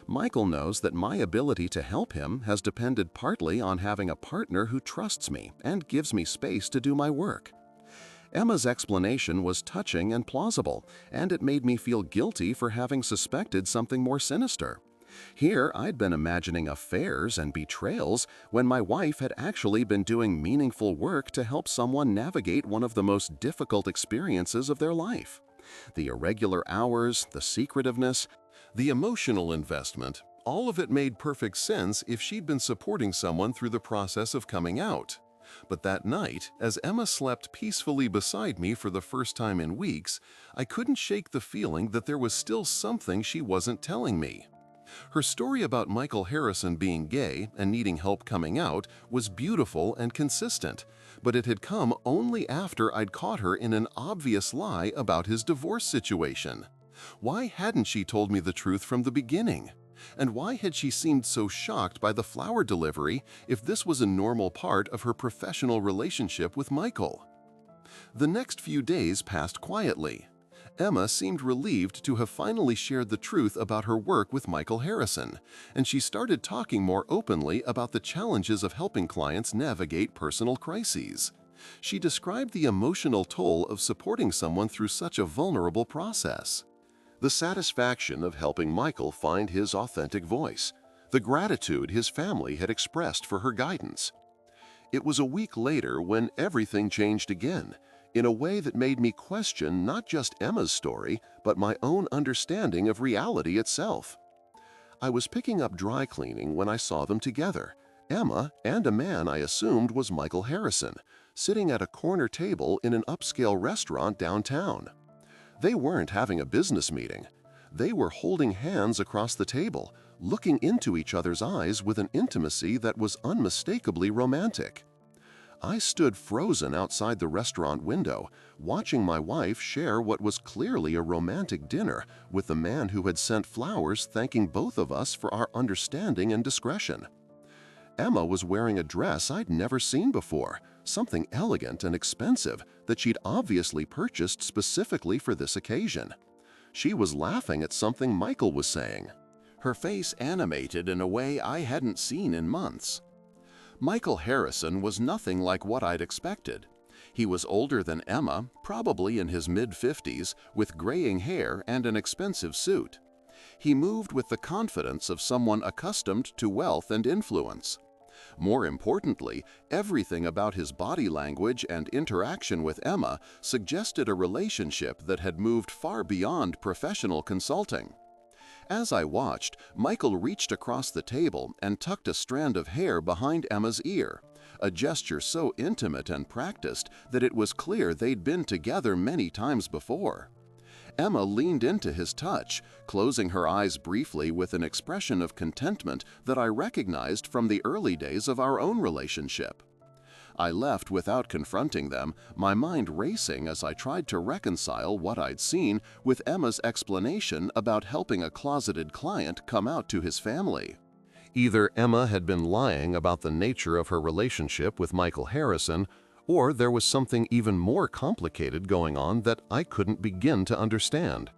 Michael knows that my ability to help him has depended partly on having a partner who trusts me and gives me space to do my work. Emma's explanation was touching and plausible, and it made me feel guilty for having suspected something more sinister. Here, I'd been imagining affairs and betrayals when my wife had actually been doing meaningful work to help someone navigate one of the most difficult experiences of their life. The irregular hours, the secretiveness, the emotional investment, all of it made perfect sense if she'd been supporting someone through the process of coming out. But that night, as Emma slept peacefully beside me for the first time in weeks, I couldn't shake the feeling that there was still something she wasn't telling me. Her story about Michael Harrison being gay and needing help coming out was beautiful and consistent, but it had come only after I'd caught her in an obvious lie about his divorce situation. Why hadn't she told me the truth from the beginning? And why had she seemed so shocked by the flower delivery if this was a normal part of her professional relationship with Michael? The next few days passed quietly. Emma seemed relieved to have finally shared the truth about her work with Michael Harrison, and she started talking more openly about the challenges of helping clients navigate personal crises. She described the emotional toll of supporting someone through such a vulnerable process. The satisfaction of helping Michael find his authentic voice, the gratitude his family had expressed for her guidance. It was a week later when everything changed again, in a way that made me question not just Emma's story, but my own understanding of reality itself. I was picking up dry cleaning when I saw them together, Emma and a man I assumed was Michael Harrison, sitting at a corner table in an upscale restaurant downtown. They weren't having a business meeting. They were holding hands across the table, looking into each other's eyes with an intimacy that was unmistakably romantic. I stood frozen outside the restaurant window, watching my wife share what was clearly a romantic dinner with the man who had sent flowers thanking both of us for our understanding and discretion. Emma was wearing a dress I'd never seen before, something elegant and expensive that she'd obviously purchased specifically for this occasion. She was laughing at something Michael was saying, her face animated in a way I hadn't seen in months. Michael Harrison was nothing like what I'd expected. He was older than Emma, probably in his mid-50s, with graying hair and an expensive suit. He moved with the confidence of someone accustomed to wealth and influence. More importantly, everything about his body language and interaction with Emma suggested a relationship that had moved far beyond professional consulting. As I watched, Michael reached across the table and tucked a strand of hair behind Emma's ear, a gesture so intimate and practiced that it was clear they'd been together many times before. Emma leaned into his touch, closing her eyes briefly with an expression of contentment that I recognized from the early days of our own relationship. I left without confronting them, my mind racing as I tried to reconcile what I'd seen with Emma's explanation about helping a closeted client come out to his family. Either Emma had been lying about the nature of her relationship with Michael Harrison, or there was something even more complicated going on that I couldn't begin to understand.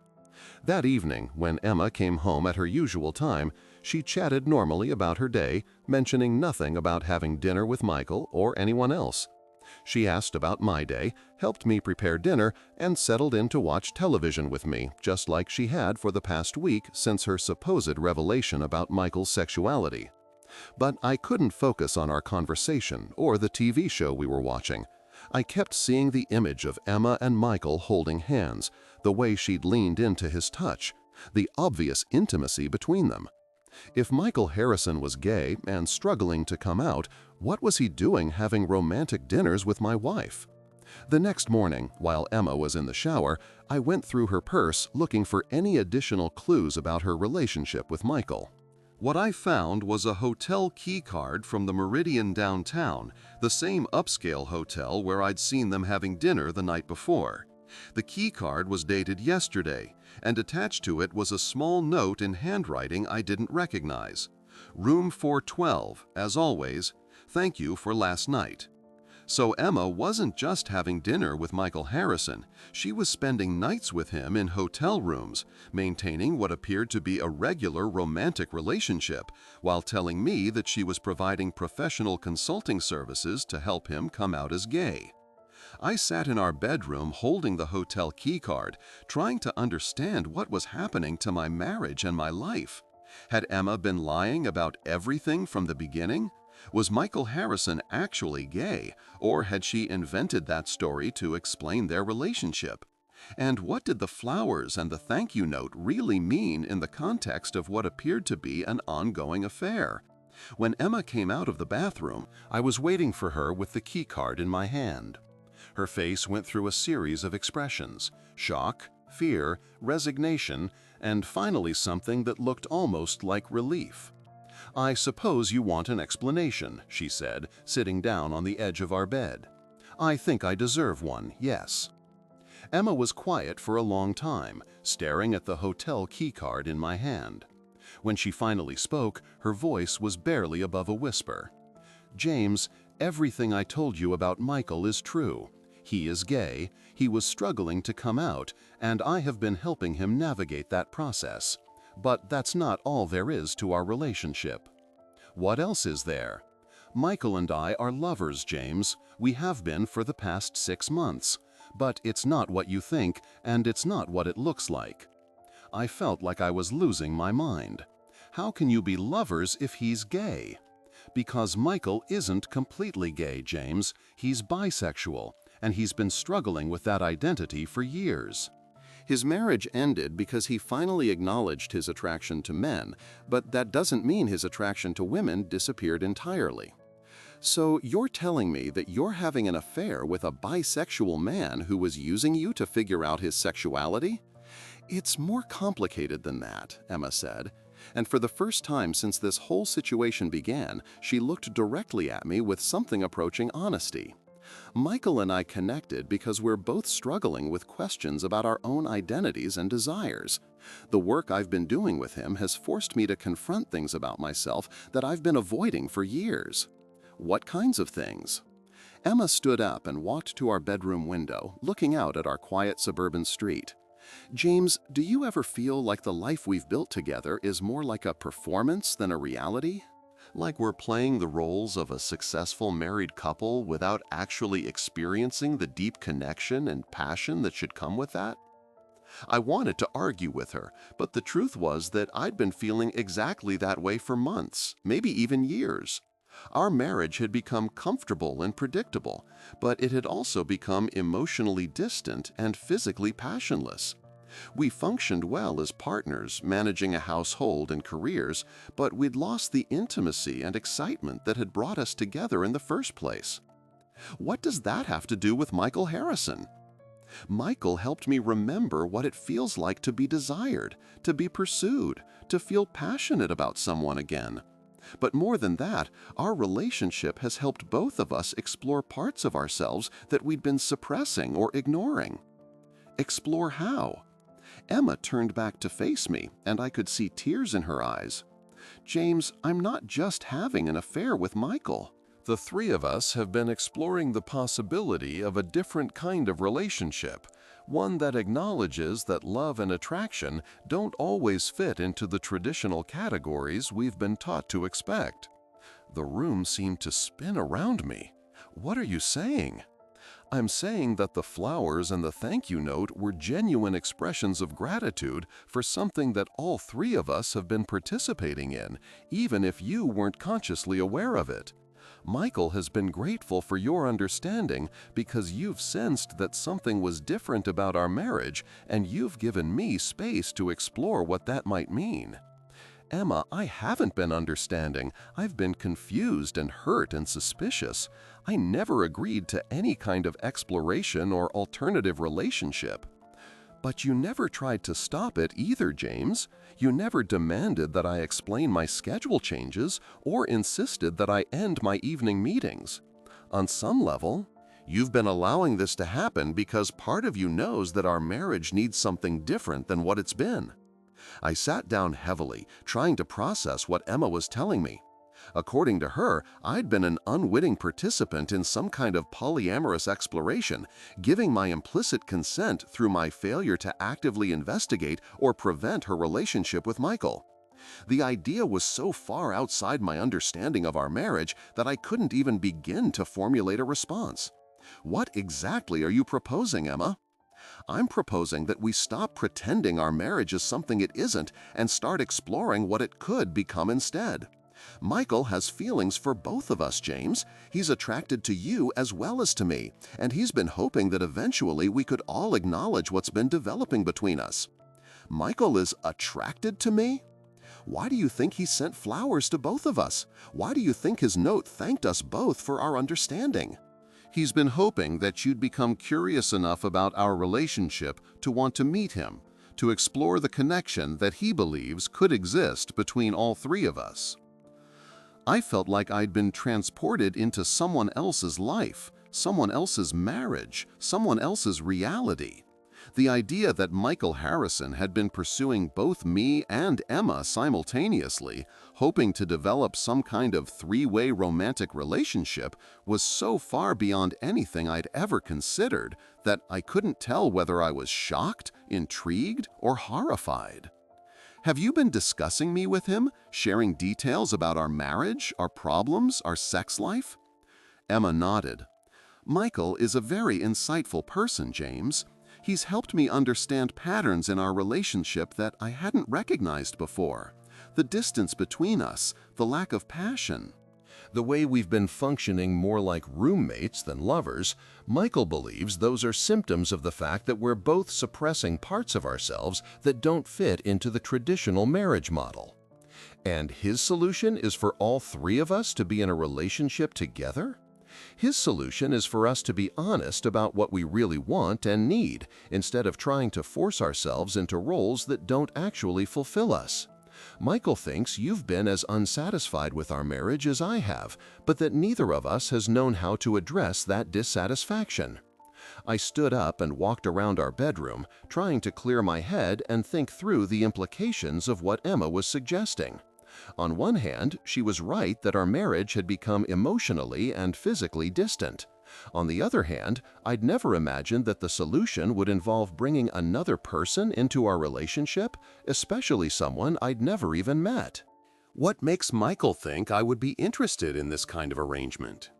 That evening, when Emma came home at her usual time, she chatted normally about her day, mentioning nothing about having dinner with Michael or anyone else. She asked about my day, helped me prepare dinner, and settled in to watch television with me, just like she had for the past week since her supposed revelation about Michael's sexuality. But I couldn't focus on our conversation or the TV show we were watching. I kept seeing the image of Emma and Michael holding hands, the way she'd leaned into his touch, the obvious intimacy between them. If Michael Harrison was gay and struggling to come out, what was he doing having romantic dinners with my wife? The next morning, while Emma was in the shower, I went through her purse looking for any additional clues about her relationship with Michael. What I found was a hotel key card from the Meridian downtown, the same upscale hotel where I'd seen them having dinner the night before. The key card was dated yesterday, and attached to it was a small note in handwriting I didn't recognize. Room 412, as always, thank you for last night. So Emma wasn't just having dinner with Michael Harrison, she was spending nights with him in hotel rooms, maintaining what appeared to be a regular romantic relationship, while telling me that she was providing professional consulting services to help him come out as gay. I sat in our bedroom holding the hotel key card, trying to understand what was happening to my marriage and my life. Had Emma been lying about everything from the beginning? Was Michael Harrison actually gay, or had she invented that story to explain their relationship? And what did the flowers and the thank you note really mean in the context of what appeared to be an ongoing affair? When Emma came out of the bathroom, I was waiting for her with the key card in my hand. Her face went through a series of expressions: shock, fear, resignation, and finally something that looked almost like relief. "I suppose you want an explanation," she said, sitting down on the edge of our bed. "I think I deserve one, yes." Emma was quiet for a long time, staring at the hotel key card in my hand. When she finally spoke, her voice was barely above a whisper. "James, everything I told you about Michael is true. He is gay, he was struggling to come out, and I have been helping him navigate that process. But that's not all there is to our relationship. What else is there? Michael and I are lovers, James. We have been for the past 6 months. But it's not what you think, and it's not what it looks like. I felt like I was losing my mind. How can you be lovers if he's gay? Because Michael isn't completely gay, James. He's bisexual, and he's been struggling with that identity for years. His marriage ended because he finally acknowledged his attraction to men, but that doesn't mean his attraction to women disappeared entirely. So you're telling me that you're having an affair with a bisexual man who was using you to figure out his sexuality? It's more complicated than that, Emma said. And for the first time since this whole situation began, she looked directly at me with something approaching honesty. Michael and I connected because we're both struggling with questions about our own identities and desires. The work I've been doing with him has forced me to confront things about myself that I've been avoiding for years. What kinds of things? Emma stood up and walked to our bedroom window, looking out at our quiet suburban street. James, do you ever feel like the life we've built together is more like a performance than a reality? Like we're playing the roles of a successful married couple without actually experiencing the deep connection and passion that should come with that? I wanted to argue with her, but the truth was that I'd been feeling exactly that way for months, maybe even years. Our marriage had become comfortable and predictable, but it had also become emotionally distant and physically passionless. We functioned well as partners, managing a household and careers, but we'd lost the intimacy and excitement that had brought us together in the first place. What does that have to do with Michael Harrison? Michael helped me remember what it feels like to be desired, to be pursued, to feel passionate about someone again. But more than that, our relationship has helped both of us explore parts of ourselves that we'd been suppressing or ignoring. Explore how? Emma turned back to face me, and I could see tears in her eyes. James, I'm not just having an affair with Michael. The three of us have been exploring the possibility of a different kind of relationship, one that acknowledges that love and attraction don't always fit into the traditional categories we've been taught to expect. The room seemed to spin around me. What are you saying? I'm saying that the flowers and the thank you note were genuine expressions of gratitude for something that all three of us have been participating in, even if you weren't consciously aware of it. Michael has been grateful for your understanding because you've sensed that something was different about our marriage, and you've given me space to explore what that might mean. Emma, I haven't been understanding. I've been confused and hurt and suspicious. I never agreed to any kind of exploration or alternative relationship. But you never tried to stop it either, James. You never demanded that I explain my schedule changes or insisted that I end my evening meetings. On some level, you've been allowing this to happen because part of you knows that our marriage needs something different than what it's been. I sat down heavily, trying to process what Emma was telling me. According to her, I'd been an unwitting participant in some kind of polyamorous exploration, giving my implicit consent through my failure to actively investigate or prevent her relationship with Michael. The idea was so far outside my understanding of our marriage that I couldn't even begin to formulate a response. What exactly are you proposing, Emma? I'm proposing that we stop pretending our marriage is something it isn't and start exploring what it could become instead. Michael has feelings for both of us, James. He's attracted to you as well as to me, and he's been hoping that eventually we could all acknowledge what's been developing between us. Michael is attracted to me? Why do you think he sent flowers to both of us? Why do you think his note thanked us both for our understanding? He's been hoping that you'd become curious enough about our relationship to want to meet him, to explore the connection that he believes could exist between all three of us. I felt like I'd been transported into someone else's life, someone else's marriage, someone else's reality. The idea that Michael Harrison had been pursuing both me and Emma simultaneously, hoping to develop some kind of three-way romantic relationship, was so far beyond anything I'd ever considered that I couldn't tell whether I was shocked, intrigued, or horrified. "Have you been discussing me with him, sharing details about our marriage, our problems, our sex life?" Emma nodded. "Michael is a very insightful person, James. He's helped me understand patterns in our relationship that I hadn't recognized before. The distance between us, the lack of passion. The way we've been functioning more like roommates than lovers, Michael believes those are symptoms of the fact that we're both suppressing parts of ourselves that don't fit into the traditional marriage model. And his solution is for all three of us to be in a relationship together? His solution is for us to be honest about what we really want and need, instead of trying to force ourselves into roles that don't actually fulfill us. Michael thinks you've been as unsatisfied with our marriage as I have, but that neither of us has known how to address that dissatisfaction." I stood up and walked around our bedroom, trying to clear my head and think through the implications of what Emma was suggesting. On one hand, she was right that our marriage had become emotionally and physically distant. On the other hand, I'd never imagined that the solution would involve bringing another person into our relationship, especially someone I'd never even met. What makes Michael think I would be interested in this kind of arrangement?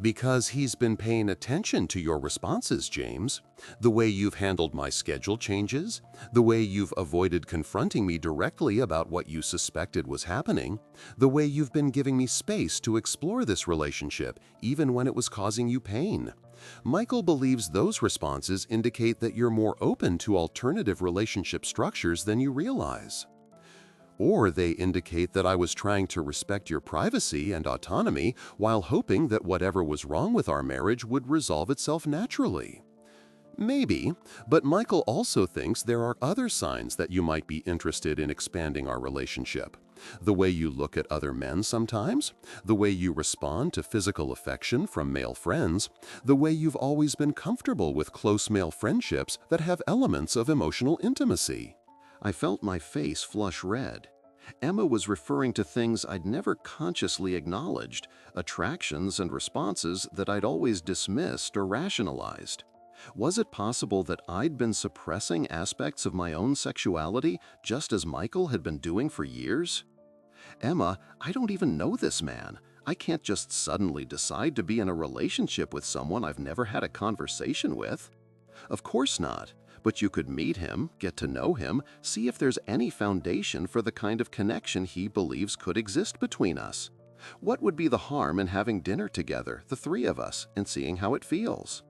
Because he's been paying attention to your responses, James. The way you've handled my schedule changes, the way you've avoided confronting me directly about what you suspected was happening, the way you've been giving me space to explore this relationship even when it was causing you pain. Michael believes those responses indicate that you're more open to alternative relationship structures than you realize. Or they indicate that I was trying to respect your privacy and autonomy while hoping that whatever was wrong with our marriage would resolve itself naturally. Maybe, but Michael also thinks there are other signs that you might be interested in expanding our relationship. The way you look at other men sometimes, the way you respond to physical affection from male friends, the way you've always been comfortable with close male friendships that have elements of emotional intimacy. I felt my face flush red. Emma was referring to things I'd never consciously acknowledged, attractions and responses that I'd always dismissed or rationalized. Was it possible that I'd been suppressing aspects of my own sexuality just as Michael had been doing for years? "Emma, I don't even know this man. I can't just suddenly decide to be in a relationship with someone I've never had a conversation with." "Of course not. But you could meet him, get to know him, see if there's any foundation for the kind of connection he believes could exist between us. What would be the harm in having dinner together, the three of us, and seeing how it feels?"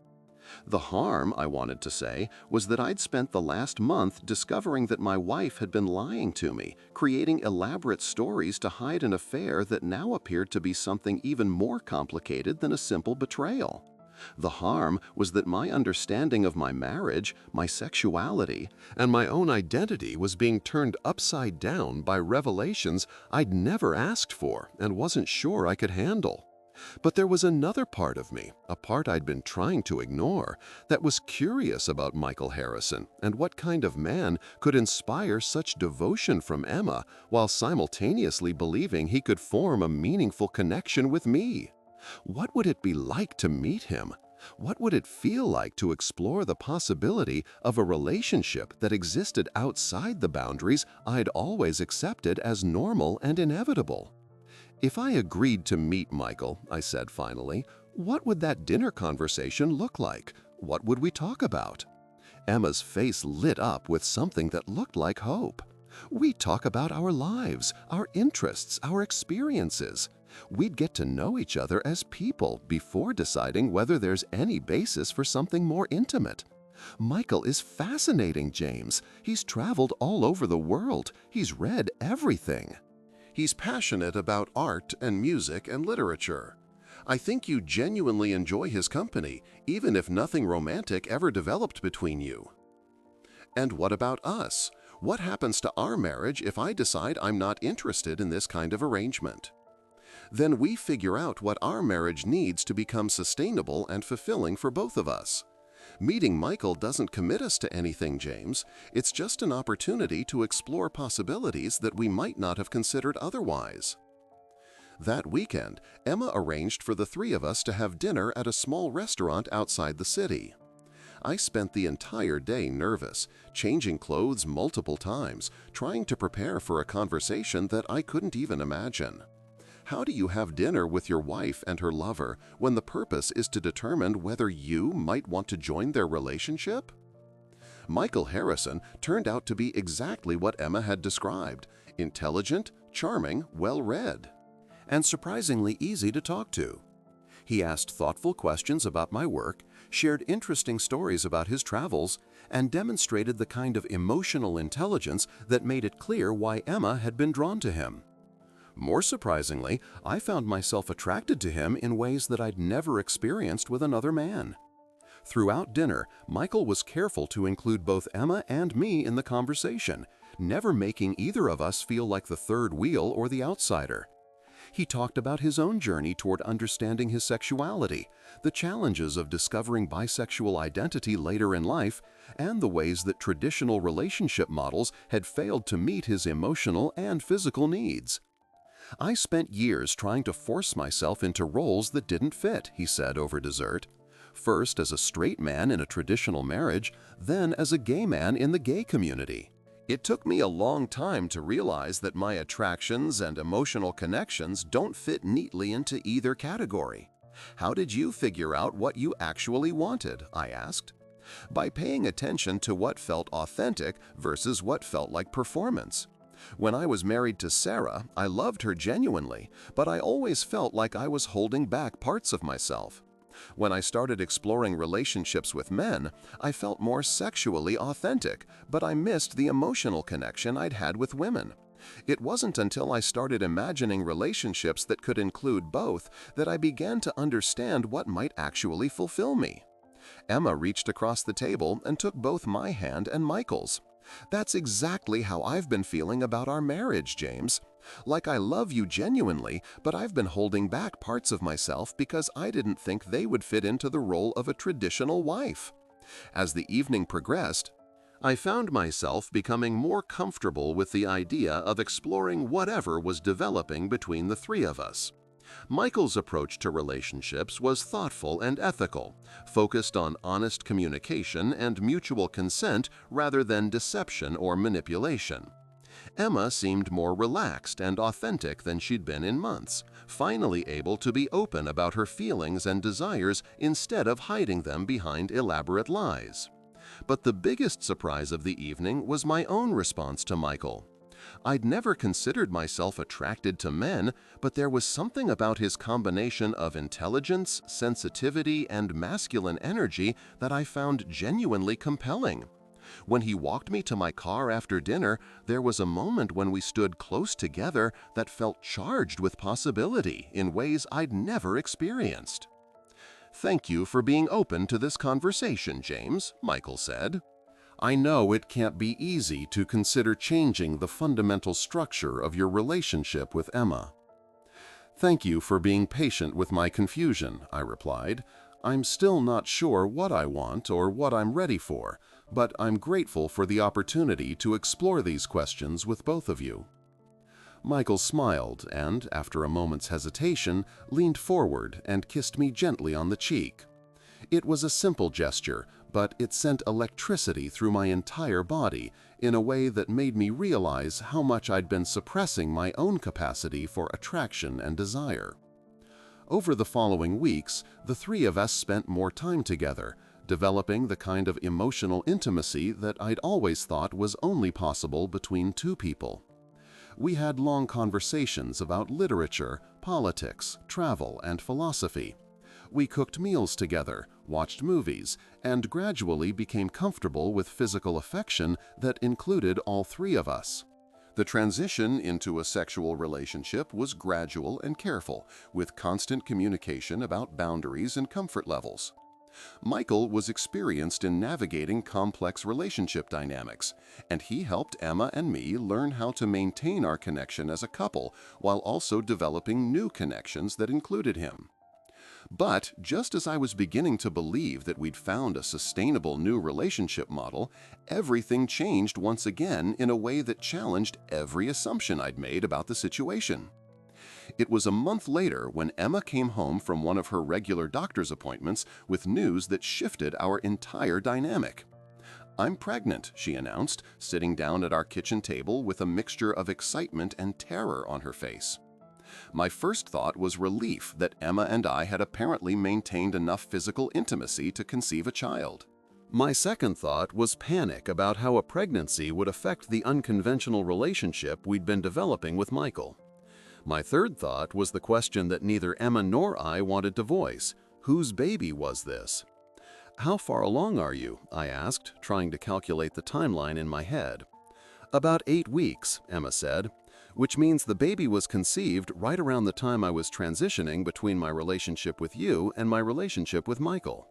The harm, I wanted to say, was that I'd spent the last month discovering that my wife had been lying to me, creating elaborate stories to hide an affair that now appeared to be something even more complicated than a simple betrayal. The harm was that my understanding of my marriage, my sexuality, and my own identity was being turned upside down by revelations I'd never asked for and wasn't sure I could handle. But there was another part of me, a part I'd been trying to ignore, that was curious about Michael Harrison and what kind of man could inspire such devotion from Emma while simultaneously believing he could form a meaningful connection with me. What would it be like to meet him? What would it feel like to explore the possibility of a relationship that existed outside the boundaries I'd always accepted as normal and inevitable? "If I agreed to meet Michael," I said finally, "what would that dinner conversation look like? What would we talk about?" Emma's face lit up with something that looked like hope. "We'd talk about our lives, our interests, our experiences. We'd get to know each other as people before deciding whether there's any basis for something more intimate. Michael is fascinating, James. He's traveled all over the world. He's read everything. He's passionate about art and music and literature. I think you genuinely enjoy his company, even if nothing romantic ever developed between you." "And what about us? What happens to our marriage if I decide I'm not interested in this kind of arrangement?" "Then we figure out what our marriage needs to become sustainable and fulfilling for both of us. Meeting Michael doesn't commit us to anything, James. It's just an opportunity to explore possibilities that we might not have considered otherwise. That weekend, Emma arranged for the three of us to have dinner at a small restaurant outside the city. I spent the entire day nervous, changing clothes multiple times, trying to prepare for a conversation that I couldn't even imagine. How do you have dinner with your wife and her lover when the purpose is to determine whether you might want to join their relationship? Michael Harrison turned out to be exactly what Emma had described: intelligent, charming, well-read, and surprisingly easy to talk to. He asked thoughtful questions about my work, shared interesting stories about his travels, and demonstrated the kind of emotional intelligence that made it clear why Emma had been drawn to him. More surprisingly, I found myself attracted to him in ways that I'd never experienced with another man. Throughout dinner, Michael was careful to include both Emma and me in the conversation, never making either of us feel like the third wheel or the outsider. He talked about his own journey toward understanding his sexuality, the challenges of discovering bisexual identity later in life, and the ways that traditional relationship models had failed to meet his emotional and physical needs. "I spent years trying to force myself into roles that didn't fit," he said over dessert. "First as a straight man in a traditional marriage, then as a gay man in the gay community. It took me a long time to realize that my attractions and emotional connections don't fit neatly into either category. How did you figure out what you actually wanted?" I asked. "By paying attention to what felt authentic versus what felt like performance. When I was married to Sarah, I loved her genuinely, but I always felt like I was holding back parts of myself. When I started exploring relationships with men, I felt more sexually authentic, but I missed the emotional connection I'd had with women. It wasn't until I started imagining relationships that could include both that I began to understand what might actually fulfill me." Emma reached across the table and took both my hand and Michael's. "That's exactly how I've been feeling about our marriage, James. Like I love you genuinely, but I've been holding back parts of myself because I didn't think they would fit into the role of a traditional wife." As the evening progressed, I found myself becoming more comfortable with the idea of exploring whatever was developing between the three of us. Michael's approach to relationships was thoughtful and ethical, focused on honest communication and mutual consent rather than deception or manipulation. Emma seemed more relaxed and authentic than she'd been in months, finally able to be open about her feelings and desires instead of hiding them behind elaborate lies. But the biggest surprise of the evening was my own response to Michael. I'd never considered myself attracted to men, but there was something about his combination of intelligence, sensitivity, and masculine energy that I found genuinely compelling. When he walked me to my car after dinner, there was a moment when we stood close together that felt charged with possibility in ways I'd never experienced. "Thank you for being open to this conversation, James," Michael said. "I know it can't be easy to consider changing the fundamental structure of your relationship with Emma." "Thank you for being patient with my confusion," I replied. "I'm still not sure what I want or what I'm ready for, but I'm grateful for the opportunity to explore these questions with both of you." Michael smiled and, after a moment's hesitation, leaned forward and kissed me gently on the cheek. It was a simple gesture, but it sent electricity through my entire body in a way that made me realize how much I'd been suppressing my own capacity for attraction and desire. Over the following weeks, the three of us spent more time together, developing the kind of emotional intimacy that I'd always thought was only possible between two people. We had long conversations about literature, politics, travel, and philosophy. We cooked meals together, watched movies, and gradually became comfortable with physical affection that included all three of us. The transition into a sexual relationship was gradual and careful, with constant communication about boundaries and comfort levels. Michael was experienced in navigating complex relationship dynamics, and he helped Emma and me learn how to maintain our connection as a couple while also developing new connections that included him. But just as I was beginning to believe that we'd found a sustainable new relationship model, everything changed once again in a way that challenged every assumption I'd made about the situation. It was a month later when Emma came home from one of her regular doctor's appointments with news that shifted our entire dynamic. "I'm pregnant," she announced, sitting down at our kitchen table with a mixture of excitement and terror on her face. My first thought was relief that Emma and I had apparently maintained enough physical intimacy to conceive a child. My second thought was panic about how a pregnancy would affect the unconventional relationship we'd been developing with Michael. My third thought was the question that neither Emma nor I wanted to voice: whose baby was this? "How far along are you?" I asked, trying to calculate the timeline in my head. "About 8 weeks," Emma said, "which means the baby was conceived right around the time I was transitioning between my relationship with you and my relationship with Michael."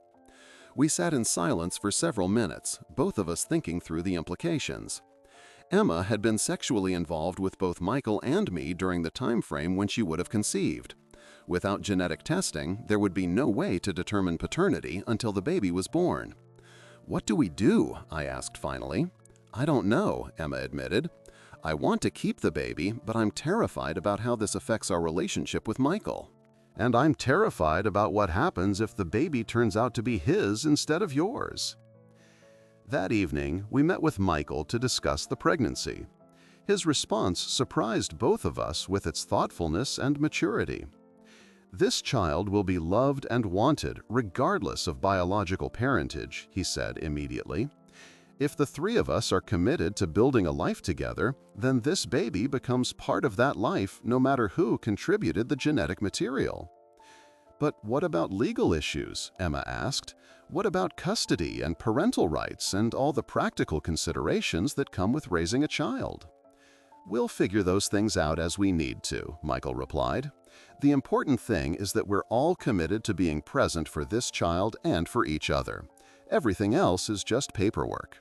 We sat in silence for several minutes, both of us thinking through the implications. Emma had been sexually involved with both Michael and me during the time frame when she would have conceived. Without genetic testing, there would be no way to determine paternity until the baby was born. "What do we do?" I asked finally. "I don't know," Emma admitted. "I want to keep the baby, but I'm terrified about how this affects our relationship with Michael. And I'm terrified about what happens if the baby turns out to be his instead of yours." That evening, we met with Michael to discuss the pregnancy. His response surprised both of us with its thoughtfulness and maturity. "This child will be loved and wanted regardless of biological parentage," he said immediately. "If the three of us are committed to building a life together, then this baby becomes part of that life no matter who contributed the genetic material." "But what about legal issues?" Emma asked. "What about custody and parental rights and all the practical considerations that come with raising a child?" "We'll figure those things out as we need to," Michael replied. "The important thing is that we're all committed to being present for this child and for each other. Everything else is just paperwork."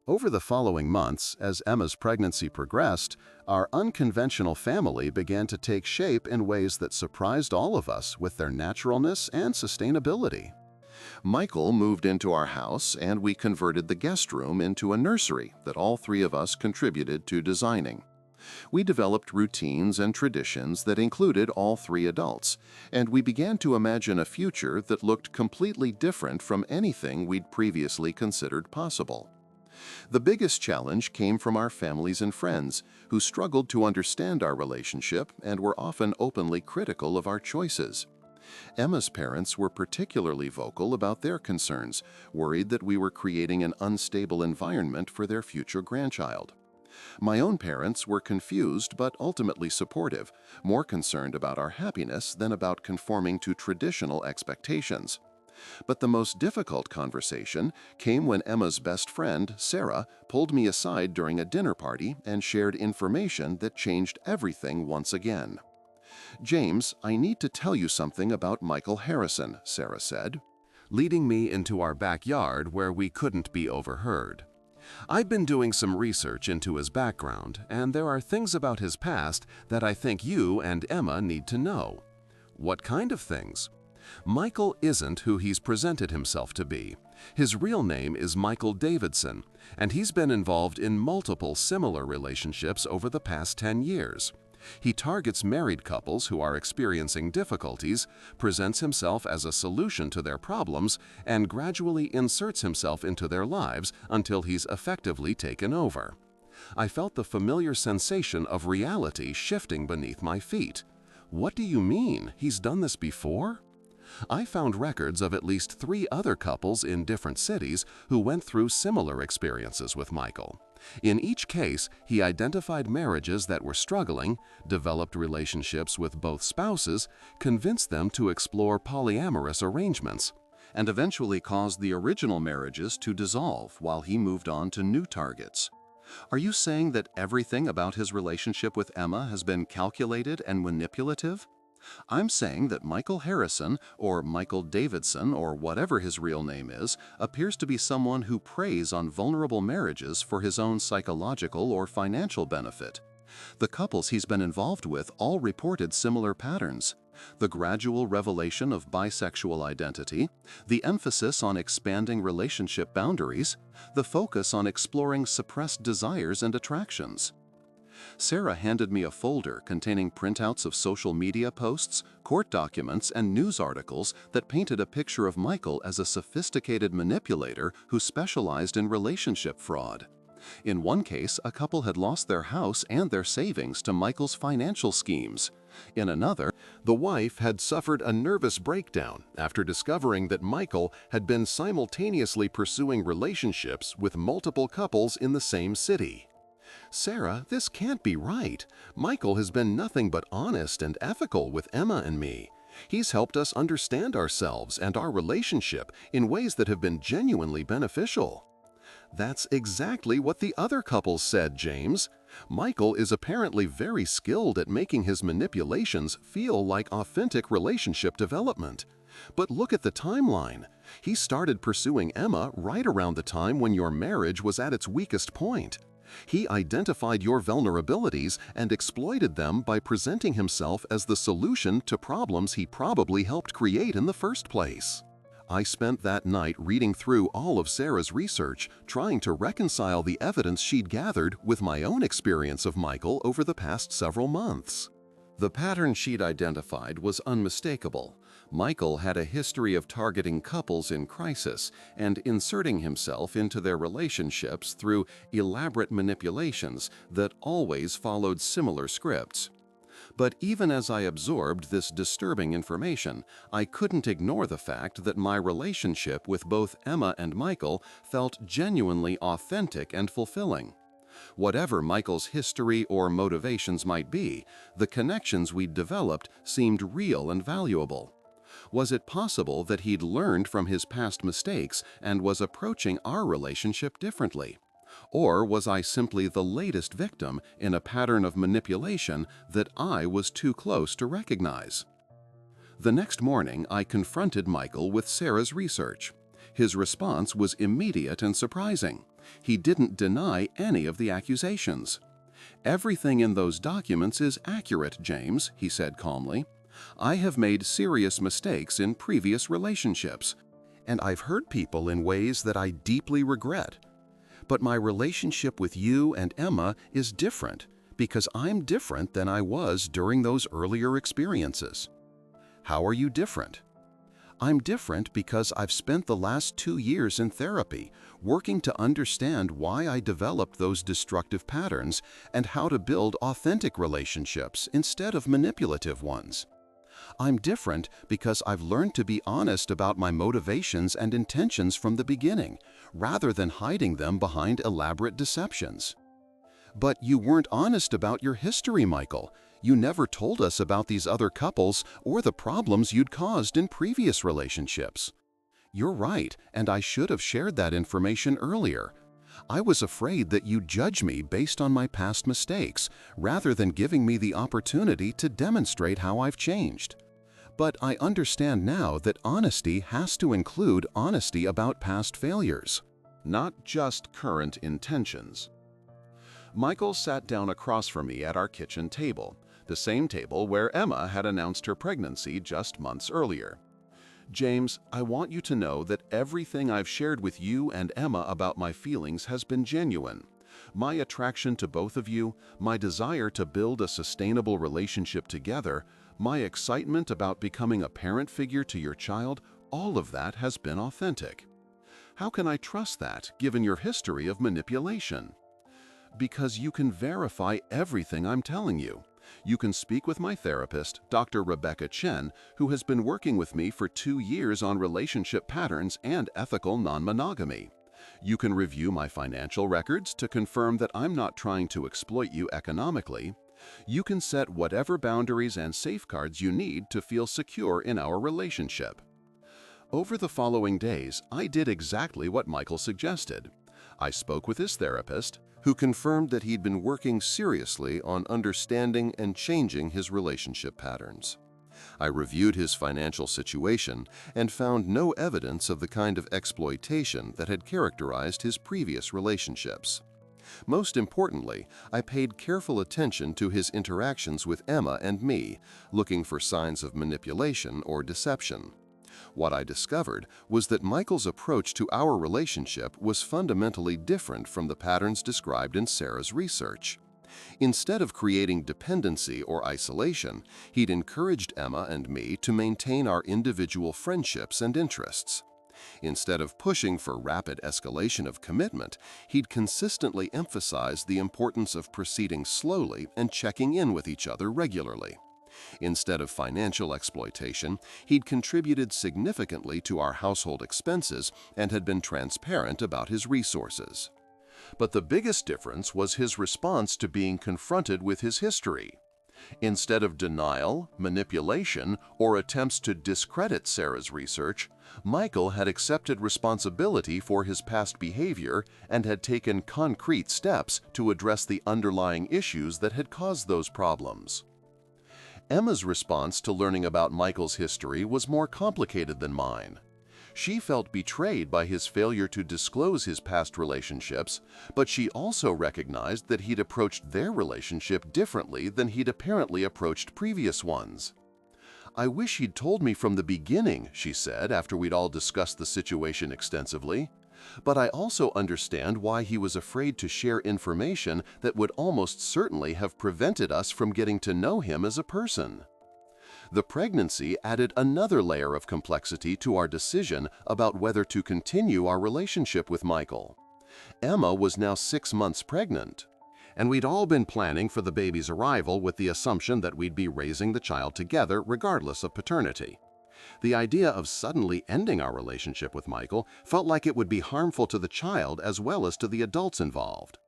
Over the following months, as Emma's pregnancy progressed, our unconventional family began to take shape in ways that surprised all of us with their naturalness and sustainability. Michael moved into our house, and we converted the guest room into a nursery that all three of us contributed to designing. We developed routines and traditions that included all three adults, and we began to imagine a future that looked completely different from anything we'd previously considered possible. The biggest challenge came from our families and friends, who struggled to understand our relationship and were often openly critical of our choices. Emma's parents were particularly vocal about their concerns, worried that we were creating an unstable environment for their future grandchild. My own parents were confused but ultimately supportive, more concerned about our happiness than about conforming to traditional expectations. But the most difficult conversation came when Emma's best friend, Sarah, pulled me aside during a dinner party and shared information that changed everything once again. "James, I need to tell you something about Michael Harrison," Sarah said, leading me into our backyard where we couldn't be overheard. "I've been doing some research into his background, and there are things about his past that I think you and Emma need to know." "What kind of things?" "Michael isn't who he's presented himself to be. His real name is Michael Davidson, and he's been involved in multiple similar relationships over the past 10 years. He targets married couples who are experiencing difficulties, presents himself as a solution to their problems, and gradually inserts himself into their lives until he's effectively taken over." I felt the familiar sensation of reality shifting beneath my feet. "What do you mean? He's done this before?" I found records of at least 3 other couples in different cities who went through similar experiences with Michael. In each case, he identified marriages that were struggling, developed relationships with both spouses, convinced them to explore polyamorous arrangements, and eventually caused the original marriages to dissolve while he moved on to new targets. Are you saying that everything about his relationship with Emma has been calculated and manipulative? I'm saying that Michael Harrison, or Michael Davidson, or whatever his real name is, appears to be someone who preys on vulnerable marriages for his own psychological or financial benefit. The couples he's been involved with all reported similar patterns. The gradual revelation of bisexual identity, the emphasis on expanding relationship boundaries, the focus on exploring suppressed desires and attractions. Sarah handed me a folder containing printouts of social media posts, court documents, and news articles that painted a picture of Michael as a sophisticated manipulator who specialized in relationship fraud. In one case, a couple had lost their house and their savings to Michael's financial schemes. In another, the wife had suffered a nervous breakdown after discovering that Michael had been simultaneously pursuing relationships with multiple couples in the same city. "Sarah, this can't be right. Michael has been nothing but honest and ethical with Emma and me. He's helped us understand ourselves and our relationship in ways that have been genuinely beneficial." "That's exactly what the other couples said, James. Michael is apparently very skilled at making his manipulations feel like authentic relationship development. But look at the timeline. He started pursuing Emma right around the time when your marriage was at its weakest point. He identified your vulnerabilities and exploited them by presenting himself as the solution to problems he probably helped create in the first place." I spent that night reading through all of Sarah's research, trying to reconcile the evidence she'd gathered with my own experience of Michael over the past several months. The pattern she'd identified was unmistakable. Michael had a history of targeting couples in crisis and inserting himself into their relationships through elaborate manipulations that always followed similar scripts. But even as I absorbed this disturbing information, I couldn't ignore the fact that my relationship with both Emma and Michael felt genuinely authentic and fulfilling. Whatever Michael's history or motivations might be, the connections we'd developed seemed real and valuable. Was it possible that he'd learned from his past mistakes and was approaching our relationship differently? Or was I simply the latest victim in a pattern of manipulation that I was too close to recognize? The next morning, I confronted Michael with Sarah's research. His response was immediate and surprising. He didn't deny any of the accusations. "Everything in those documents is accurate, James," he said calmly. "I have made serious mistakes in previous relationships, and I've hurt people in ways that I deeply regret. But my relationship with you and Emma is different because I'm different than I was during those earlier experiences." "How are you different?" "I'm different because I've spent the last 2 years in therapy, working to understand why I developed those destructive patterns and how to build authentic relationships instead of manipulative ones. I'm different because I've learned to be honest about my motivations and intentions from the beginning, rather than hiding them behind elaborate deceptions." "But you weren't honest about your history, Michael. You never told us about these other couples or the problems you'd caused in previous relationships." "You're right, and I should have shared that information earlier. I was afraid that you'd judge me based on my past mistakes, rather than giving me the opportunity to demonstrate how I've changed. But I understand now that honesty has to include honesty about past failures, not just current intentions." Michael sat down across from me at our kitchen table, the same table where Emma had announced her pregnancy just months earlier. "James, I want you to know that everything I've shared with you and Emma about my feelings has been genuine. My attraction to both of you, my desire to build a sustainable relationship together, my excitement about becoming a parent figure to your child, all of that has been authentic." "How can I trust that, given your history of manipulation?" "Because you can verify everything I'm telling you. You can speak with my therapist, Dr. Rebecca Chen, who has been working with me for 2 years on relationship patterns and ethical non-monogamy. You can review my financial records to confirm that I'm not trying to exploit you economically. You can set whatever boundaries and safeguards you need to feel secure in our relationship." Over the following days, I did exactly what Michael suggested. I spoke with his therapist, who confirmed that he'd been working seriously on understanding and changing his relationship patterns. I reviewed his financial situation and found no evidence of the kind of exploitation that had characterized his previous relationships. Most importantly, I paid careful attention to his interactions with Emma and me, looking for signs of manipulation or deception. What I discovered was that Michael's approach to our relationship was fundamentally different from the patterns described in Sarah's research. Instead of creating dependency or isolation, he'd encouraged Emma and me to maintain our individual friendships and interests. Instead of pushing for rapid escalation of commitment, he'd consistently emphasized the importance of proceeding slowly and checking in with each other regularly. Instead of financial exploitation, he'd contributed significantly to our household expenses and had been transparent about his resources. But the biggest difference was his response to being confronted with his history. Instead of denial, manipulation, or attempts to discredit Sarah's research, Michael had accepted responsibility for his past behavior and had taken concrete steps to address the underlying issues that had caused those problems. Emma's response to learning about Michael's history was more complicated than mine. She felt betrayed by his failure to disclose his past relationships, but she also recognized that he'd approached their relationship differently than he'd apparently approached previous ones. "I wish he'd told me from the beginning," she said after we'd all discussed the situation extensively. "But I also understand why he was afraid to share information that would almost certainly have prevented us from getting to know him as a person." The pregnancy added another layer of complexity to our decision about whether to continue our relationship with Michael. Emma was now 6 months pregnant, and we'd all been planning for the baby's arrival with the assumption that we'd be raising the child together regardless of paternity. The idea of suddenly ending our relationship with Michael felt like it would be harmful to the child as well as to the adults involved.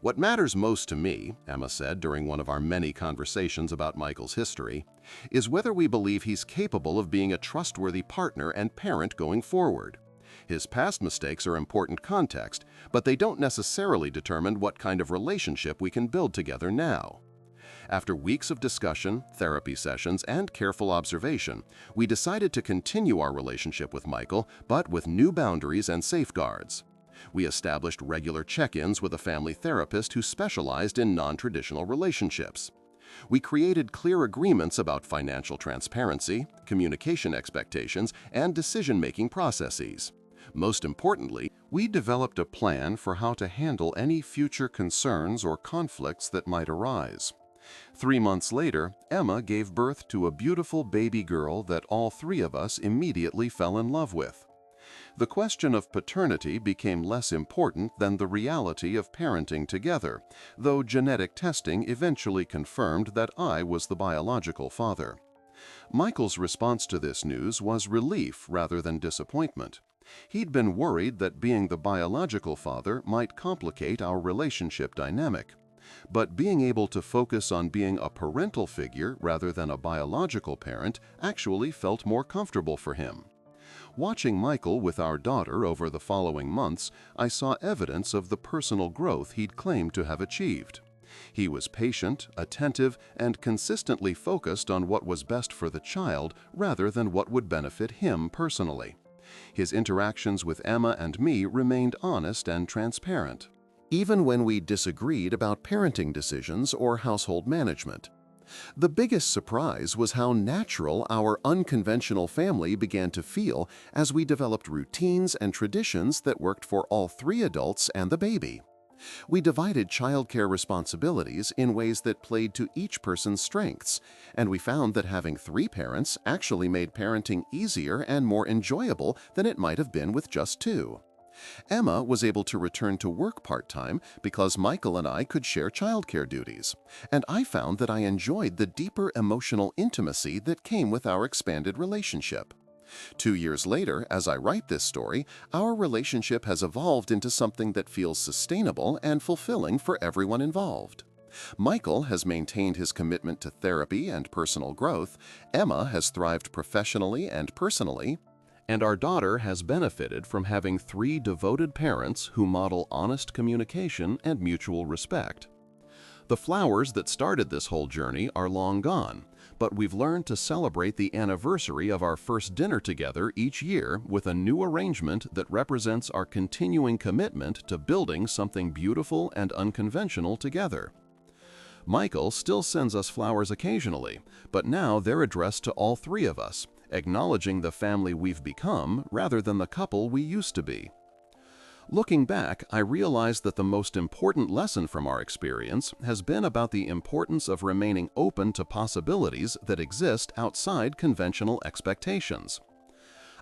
"What matters most to me," Emma said during one of our many conversations about Michael's history, "is whether we believe he's capable of being a trustworthy partner and parent going forward. His past mistakes are important context, but they don't necessarily determine what kind of relationship we can build together now." After weeks of discussion, therapy sessions, and careful observation, we decided to continue our relationship with Michael, but with new boundaries and safeguards. We established regular check-ins with a family therapist who specialized in non-traditional relationships. We created clear agreements about financial transparency, communication expectations, and decision-making processes. Most importantly, we developed a plan for how to handle any future concerns or conflicts that might arise. 3 months later, Emma gave birth to a beautiful baby girl that all 3 of us immediately fell in love with. The question of paternity became less important than the reality of parenting together, though genetic testing eventually confirmed that I was the biological father. Michael's response to this news was relief rather than disappointment. He'd been worried that being the biological father might complicate our relationship dynamic. But being able to focus on being a parental figure rather than a biological parent actually felt more comfortable for him. Watching Michael with our daughter over the following months, I saw evidence of the personal growth he'd claimed to have achieved. He was patient, attentive, and consistently focused on what was best for the child rather than what would benefit him personally. His interactions with Emma and me remained honest and transparent, even when we disagreed about parenting decisions or household management. The biggest surprise was how natural our unconventional family began to feel as we developed routines and traditions that worked for all 3 adults and the baby. We divided childcare responsibilities in ways that played to each person's strengths, and we found that having 3 parents actually made parenting easier and more enjoyable than it might have been with just 2. Emma was able to return to work part-time because Michael and I could share childcare duties, and I found that I enjoyed the deeper emotional intimacy that came with our expanded relationship. 2 years later, as I write this story, our relationship has evolved into something that feels sustainable and fulfilling for everyone involved. Michael has maintained his commitment to therapy and personal growth, Emma has thrived professionally and personally, and our daughter has benefited from having 3 devoted parents who model honest communication and mutual respect. The flowers that started this whole journey are long gone, but we've learned to celebrate the anniversary of our first dinner together each year with a new arrangement that represents our continuing commitment to building something beautiful and unconventional together. Michael still sends us flowers occasionally, but now they're addressed to all three of us, acknowledging the family we've become rather than the couple we used to be. Looking back, I realized that the most important lesson from our experience has been about the importance of remaining open to possibilities that exist outside conventional expectations.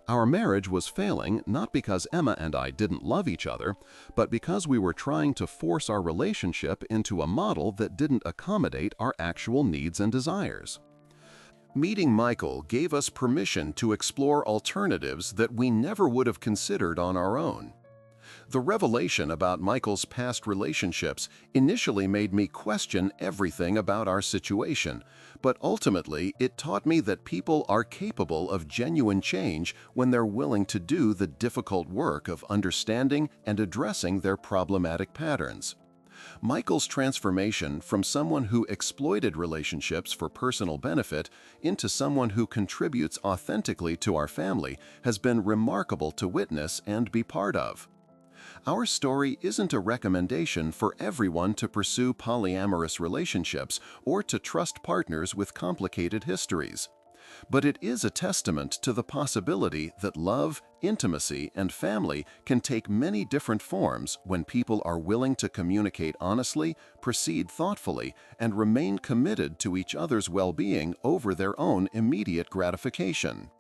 Our marriage was failing not because Emma and I didn't love each other, but because we were trying to force our relationship into a model that didn't accommodate our actual needs and desires. Meeting Michael gave us permission to explore alternatives that we never would have considered on our own. The revelation about Michael's past relationships initially made me question everything about our situation, but ultimately it taught me that people are capable of genuine change when they're willing to do the difficult work of understanding and addressing their problematic patterns. Michael's transformation from someone who exploited relationships for personal benefit into someone who contributes authentically to our family has been remarkable to witness and be part of. Our story isn't a recommendation for everyone to pursue polyamorous relationships or to trust partners with complicated histories. But it is a testament to the possibility that love, intimacy, and family can take many different forms when people are willing to communicate honestly, proceed thoughtfully, and remain committed to each other's well-being over their own immediate gratification.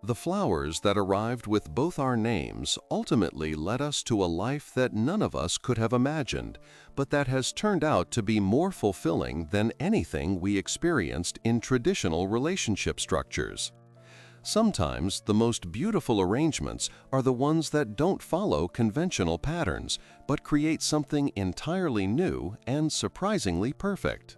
The flowers that arrived with both our names ultimately led us to a life that none of us could have imagined, but that has turned out to be more fulfilling than anything we experienced in traditional relationship structures. Sometimes the most beautiful arrangements are the ones that don't follow conventional patterns, but create something entirely new and surprisingly perfect.